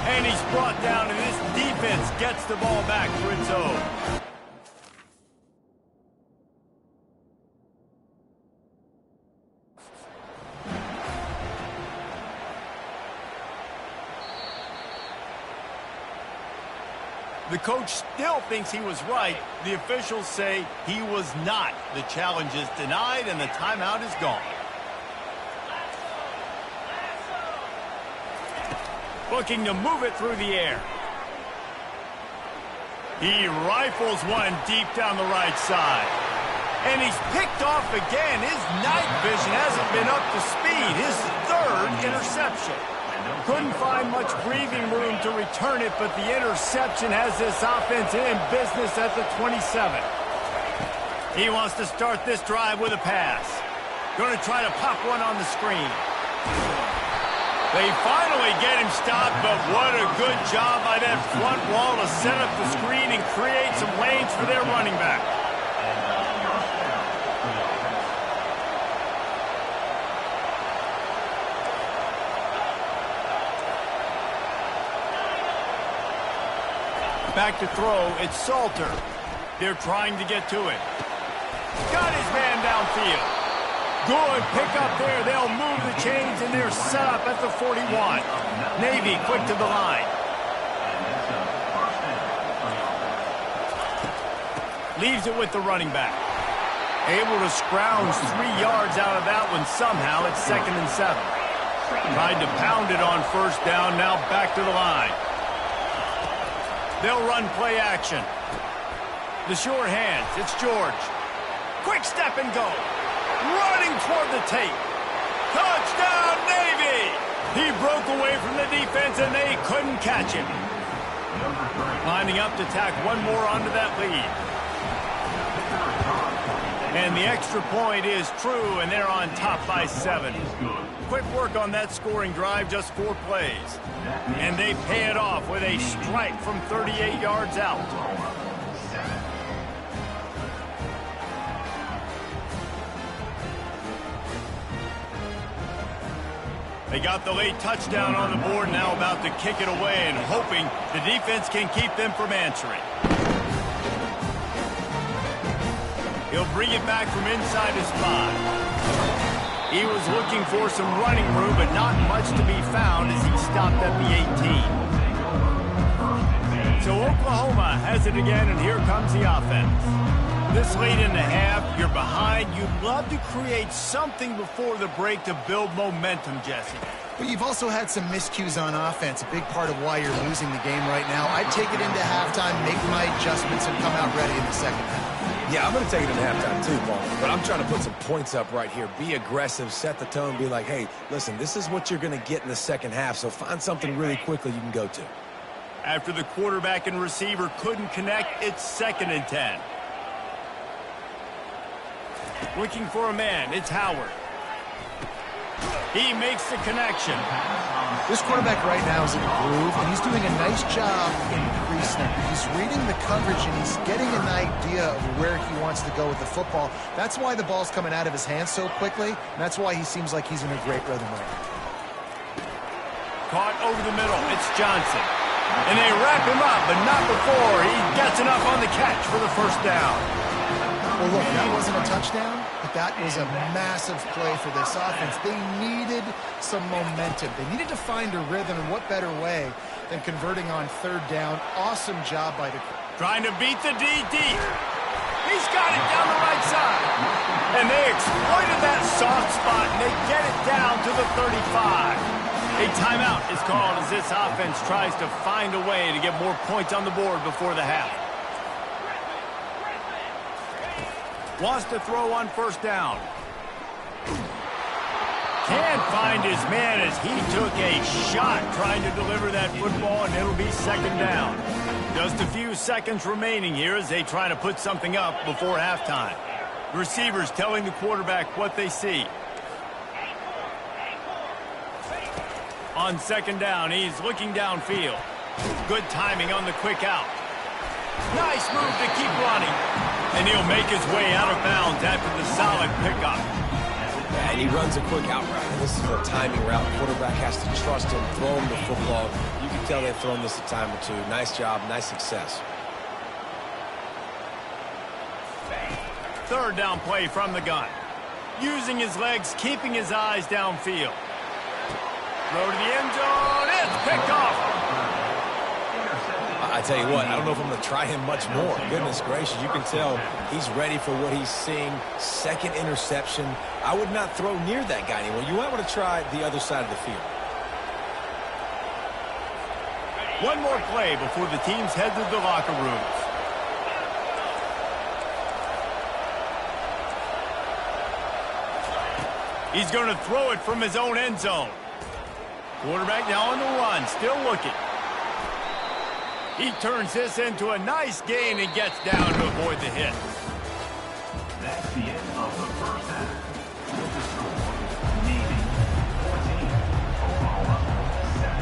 And he's brought down, and this defense gets the ball back for its own. The coach still thinks he was right. The officials say he was not. The challenge is denied, and the timeout is gone. Looking to move it through the air. He rifles one deep down the right side. And he's picked off again. His night vision hasn't been up to speed. His third interception. Couldn't find much breathing room to return it, but the interception has this offense in business at the 27. He wants to start this drive with a pass. Going to try to pop one on the screen. They finally get him stopped, but what a good job by that front wall to set up the screen and create some lanes for their running back. Back to throw, it's Salter. They're trying to get to it. Got his man downfield. Good pickup there. They'll move the chains, and they're set up at the 41. Navy quick to the line. Leaves it with the running back. Able to scrounge 3 yards out of that one somehow. It's 2nd and 7. Tried to pound it on first down. Now back to the line. They'll run play action. The sure hands. It's George. Quick step and go. Running toward the tape. Touchdown, Navy! He broke away from the defense, and they couldn't catch him. Lining up to tack one more onto that lead. And the extra point is true, and they're on top by 7. Quick work on that scoring drive, just 4 plays. And they pay it off with a strike from 38 yards out. They got the late touchdown on the board, now about to kick it away and hoping the defense can keep them from answering. He'll bring it back from inside his 5. He was looking for some running room, but not much to be found as he stopped at the 18. So Oklahoma has it again, and here comes the offense. This late in the half, you're behind. You'd love to create something before the break to build momentum, Jesse. But you've also had some miscues on offense, a big part of why you're losing the game right now. I'd take it into halftime, make my adjustments, and come out ready in the second half. Yeah, I'm going to take it into halftime too, Paul. But I'm trying to put some points up right here. Be aggressive, set the tone, be like, hey, listen, this is what you're going to get in the second half, so find something really quickly you can go to. After the quarterback and receiver couldn't connect, it's 2nd and 10. Looking for a man, it's Howard. He makes the connection. This quarterback right now is in a groove, and he's doing a nice job in pre-snap. He's reading the coverage, and he's getting an idea of where he wants to go with the football. That's why the ball's coming out of his hands so quickly, and that's why he seems like he's in a great rhythm right now. Caught over the middle, it's Johnson. And they wrap him up, but not before he gets enough on the catch for the first down. Well, look, that wasn't a touchdown, but that was a massive play for this offense. They needed some momentum. They needed to find a rhythm, and what better way than converting on 3rd down. Awesome job by the... Trying to beat the D deep. He's got it down the right side. And they exploited that soft spot, and they get it down to the 35. A timeout is called as this offense tries to find a way to get more points on the board before the half. Wants to throw on 1st down. Can't find his man as he took a shot trying to deliver that football, and it'll be 2nd down. Just a few seconds remaining here as they try to put something up before halftime. The receivers telling the quarterback what they see. On second down, he's looking downfield. Good timing on the quick out. Nice move to keep running. And he'll make his way out of bounds after the solid pickup. Yeah, and he runs a quick out route. And this is a timing route. Quarterback has to trust him, throw him the football. You can tell they've thrown this a time or two. Nice job, nice success. Third down play from the gun. Using his legs, keeping his eyes downfield. Throw to the end zone. It's picked off. I tell you what, I don't know if I'm going to try him much more. Goodness gracious, you can tell he's ready for what he's seeing. Second interception. I would not throw near that guy anymore. You might want to try the other side of the field. One more play before the teams head to the locker rooms. He's going to throw it from his own end zone. Quarterback now on the run, still looking. He turns this into a nice gain and gets down to avoid the hit. That's the end of the first half. With the score, Navy 14, Oklahoma 7.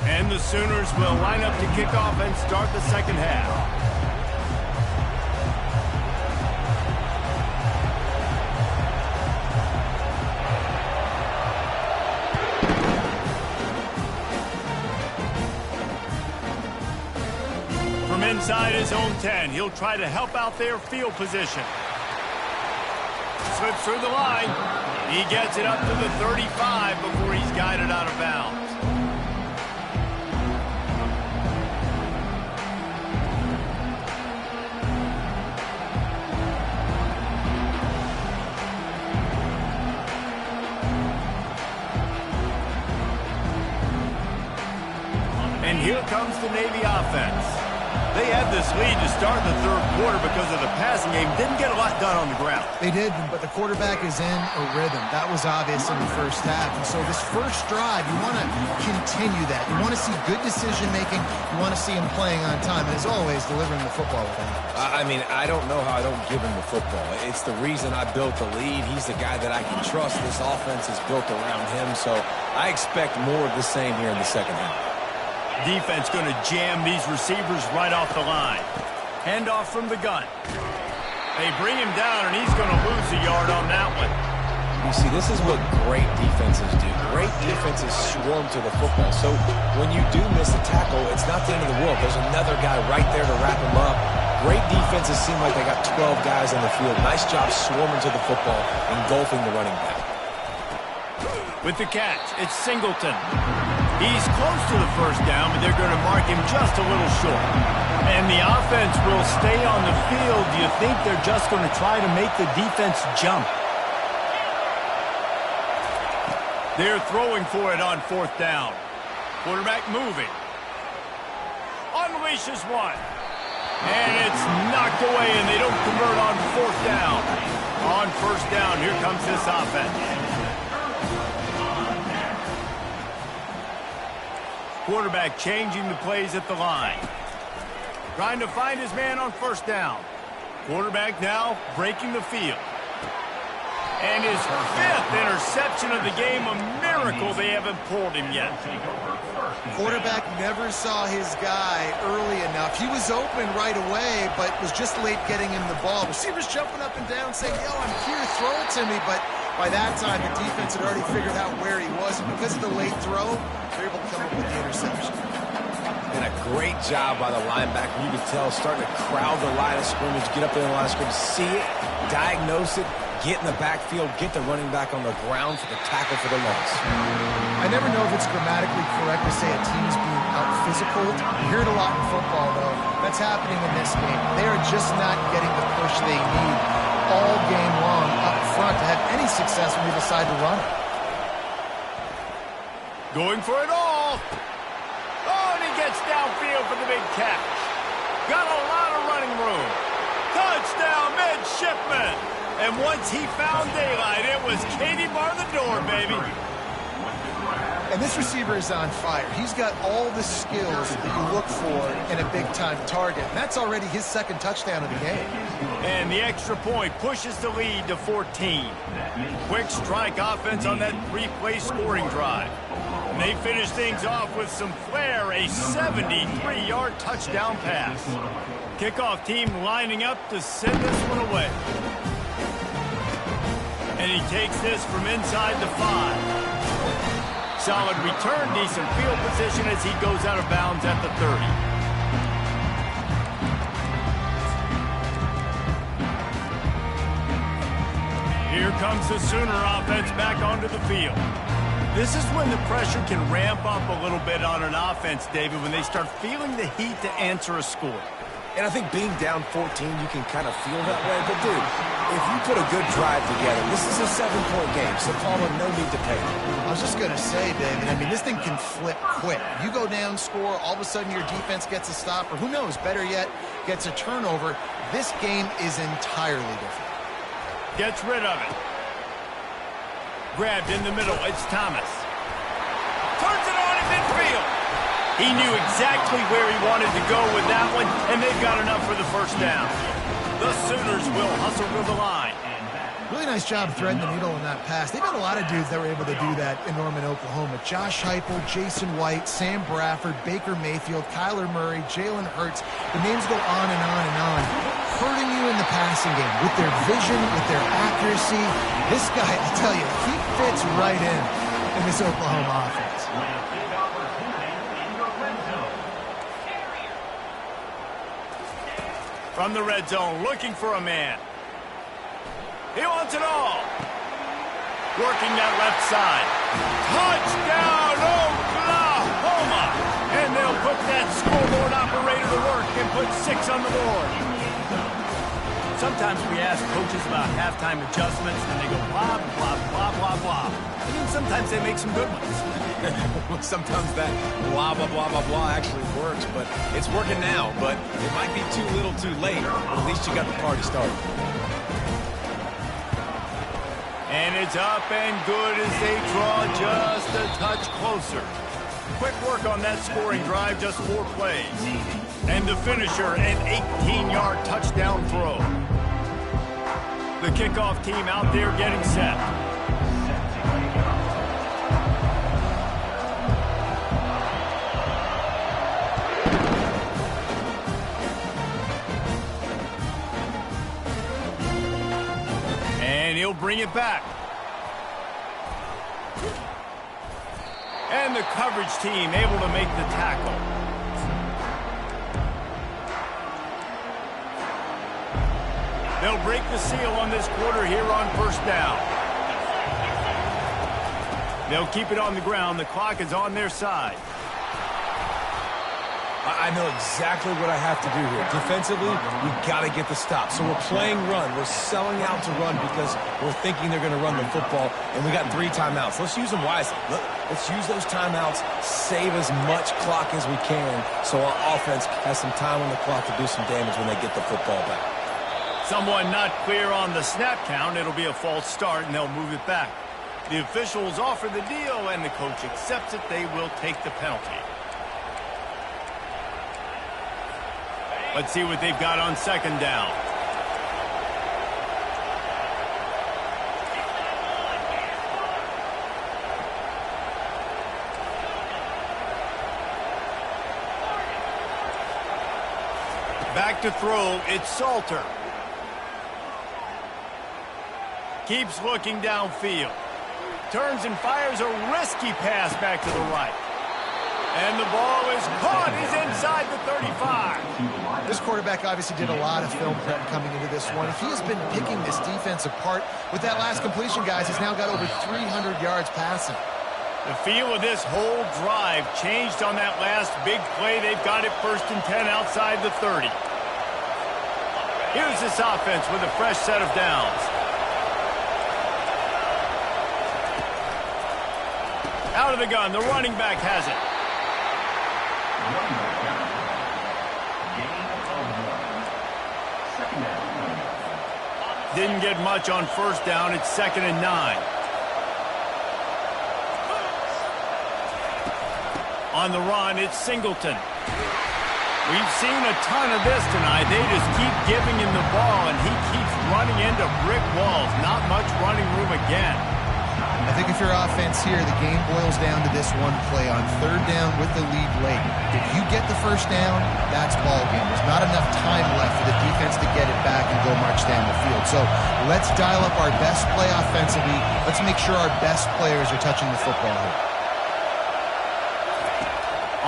And the Sooners will line up to kick off and start the second half. From inside his own 10, he'll try to help out their field position. Slips through the line. He gets it up to the 35 before he's guided out of bounds. And here comes the Navy offense. They had this lead to start the third quarter because of the passing game. Didn't get a lot done on the ground. They did, but the quarterback is in a rhythm. That was obvious in the first half. And so this first drive, you want to continue that. You want to see good decision-making. You want to see him playing on time. And as always, delivering the football with him. I mean, I don't know how I don't give him the football. It's the reason I built the lead. He's the guy that I can trust. This offense is built around him. So I expect more of the same here in the second half. Defense going to jam these receivers right off the line. Handoff from the gun. They bring him down, and he's going to lose a yard on that one. You see, this is what great defenses do. Great defenses swarm to the football. So when you do miss a tackle, it's not the end of the world. There's another guy right there to wrap him up. Great defenses seem like they got 12 guys on the field. Nice job swarming to the football, engulfing the running back. With the catch, it's Singleton. He's close to the first down, but they're going to mark him just a little short. And the offense will stay on the field. Do you think they're just going to try to make the defense jump? They're throwing for it on fourth down. Quarterback moving. Unleashes one. And it's knocked away, and they don't convert on fourth down. On first down, here comes this offense. Quarterback changing the plays at the line. Trying to find his man on first down. Quarterback now breaking the field. And his fifth interception of the game, a miracle they haven't pulled him yet. Quarterback never saw his guy early enough. He was open right away, but was just late getting him the ball. Receivers jumping up and down saying, yo, I'm here, throw it to me. But by that time, the defense had already figured out where he was. And because of the late throw, they're able to come up with the interception. And a great job by the linebacker. You could tell, starting to crowd the line of scrimmage, get up there in the line of scrimmage, see it, diagnose it, get in the backfield, get the running back on the ground for the tackle for the loss. I never know if it's grammatically correct to say a team's being out-physical. You hear it a lot in football, though. That's happening in this game. They are just not getting the push they need all game long up front to have any success when they decide to run it. Going for it all. Oh, and he gets downfield for the big catch. Got a lot of running room. Touchdown, midshipman. And once he found daylight, it was Katie bar the door, baby. And this receiver is on fire. He's got all the skills that you look for in a big-time target. And that's already his second touchdown of the game. And the extra point pushes the lead to 14. Quick strike offense on that three-play scoring drive. And they finish things off with some flair, a 73-yard touchdown pass. Kickoff team lining up to send this one away. And he takes this from inside the 5. Solid return, decent field position as he goes out of bounds at the 30. Here comes the Sooner offense back onto the field. This is when the pressure can ramp up a little bit on an offense, David, when they start feeling the heat to answer a score. And I think being down 14, you can kind of feel that way. But, dude, if you put a good drive together, this is a 7-point game, so Palmer, no need to pay. I was just going to say, David, I mean, this thing can flip quick. You go down, score, all of a sudden your defense gets a stop, or who knows, better yet, gets a turnover. This game is entirely different. Gets rid of it. Grabbed in the middle, it's Thomas. Turns it on in midfield. He knew exactly where he wanted to go with that one, and they've got enough for the first down. The Sooners will hustle to the line. Really nice job threading the needle on that pass. They've had a lot of dudes that were able to do that in Norman, Oklahoma. Josh Heupel, Jason White, Sam Bradford, Baker Mayfield, Kyler Murray, Jalen Hurts. The names go on and on and on. Hurting you in the passing game with their vision, with their accuracy. This guy, I tell you, he fits right in this Oklahoma offense. From the red zone, looking for a man. He wants it all. Working that left side. Touchdown, Oklahoma! And they'll put that scoreboard operator to work and put 6 on the board. Sometimes we ask coaches about halftime adjustments, and they go blah, blah, blah, blah, blah. I mean, sometimes they make some good ones. Sometimes that blah, blah, blah, blah, blah actually works, but it's working now. But it might be too little too late. At least you got the party started. And it's up and good as they draw just a touch closer. Quick work on that scoring drive, just 4 plays. And the finisher, an 18-yard touchdown throw. The kickoff team out there getting set. And he'll bring it back. And the coverage team able to make the tackle. They'll break the seal on this quarter here on first down. They'll keep it on the ground. The clock is on their side. I know exactly what I have to do here. Defensively, we've got to get the stop. So we're playing run. We're selling out to run because we're thinking they're going to run the football, and we got 3 timeouts. Let's use them wisely. Let's use those timeouts, save as much clock as we can so our offense has some time on the clock to do some damage when they get the football back. Someone not clear on the snap count. It'll be a false start, and they'll move it back. The officials offer the deal, and the coach accepts it. They will take the penalty. Let's see what they've got on second down. Back to throw, it's Salter. Keeps looking downfield. Turns and fires a risky pass back to the right. And the ball is caught. He's inside the 35. This quarterback obviously did a lot of film prep coming into this one. He has been picking this defense apart. With that last completion, guys, he's now got over 300 yards passing. The feel of this whole drive changed on that last big play. They've got it 1st and 10 outside the 30. Here's this offense with a fresh set of downs. Out of the gun, the running back has it. Running back down. Gain of 1. Second down. Didn't get much on first down. It's 2nd and 9. On the run, it's Singleton. We've seen a ton of this tonight. They just keep giving him the ball, and he keeps running into brick walls. Not much running room again. I think if you're offense here, the game boils down to this one play on 3rd down with the lead late. If you get the first down, that's ball game. There's not enough time left for the defense to get it back and go march down the field. So let's dial up our best play offensively. Let's make sure our best players are touching the football here.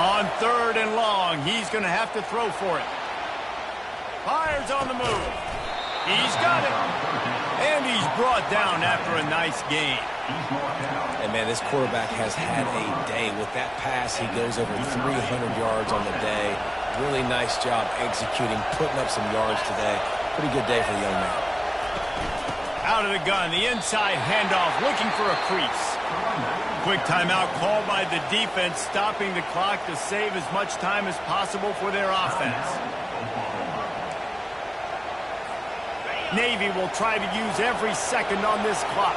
On 3rd and long, he's going to have to throw for it. Fires on the move. He's got it. And he's brought down after a nice gain. And, man, this quarterback has had a day. With that pass, he goes over 300 yards on the day. Really nice job executing, putting up some yards today. Pretty good day for the young man. Out of the gun, the inside handoff, looking for a crease. Quick timeout called by the defense, stopping the clock to save as much time as possible for their offense. Navy will try to use every second on this clock.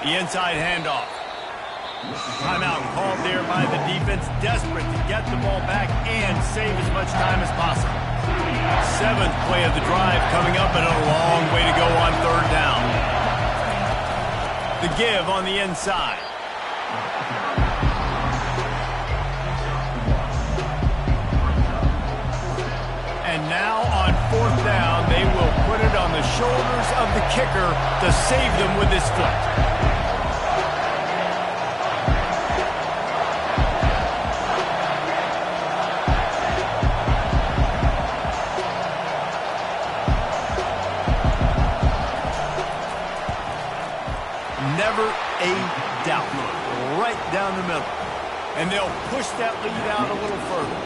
The inside handoff. Timeout called there by the defense, desperate to get the ball back and save as much time as possible. 7th play of the drive coming up, and a long way to go on 3rd down. The give on the inside. And now on 4th down, they will put it on the shoulders of the kicker to save them with his foot. Never a doubt. Right down the middle. And they'll push that lead out a little further.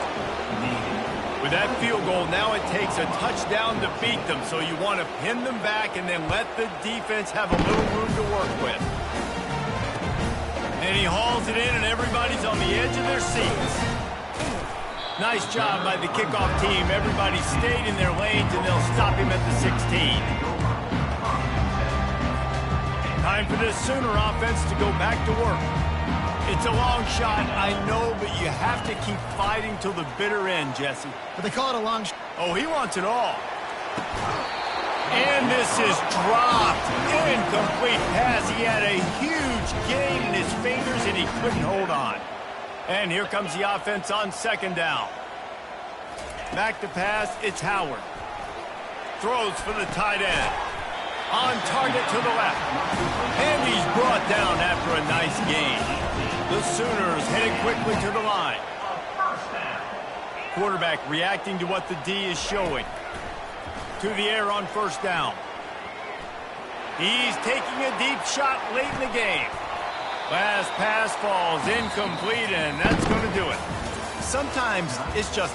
With that field goal, now it takes a touchdown to beat them, so you want to pin them back and then let the defense have a little room to work with. And he hauls it in, and everybody's on the edge of their seats. Nice job by the kickoff team. Everybody stayed in their lanes, and they'll stop him at the 16. Time for this Sooner offense to go back to work. It's a long shot, I know, but you have to keep fighting till the bitter end, Jesse. But they call it a long shot. Oh, he wants it all. And this is dropped. Incomplete pass. He had a huge gain in his fingers, and he couldn't hold on. And here comes the offense on 2nd down. Back to pass, it's Howard. Throws for the tight end. On target to the left. And he's brought down after a nice gain. The Sooners headed quickly to the line. Quarterback reacting to what the D is showing. To the air on 1st down. He's taking a deep shot late in the game. Last pass falls incomplete, and that's going to do it. Sometimes it's just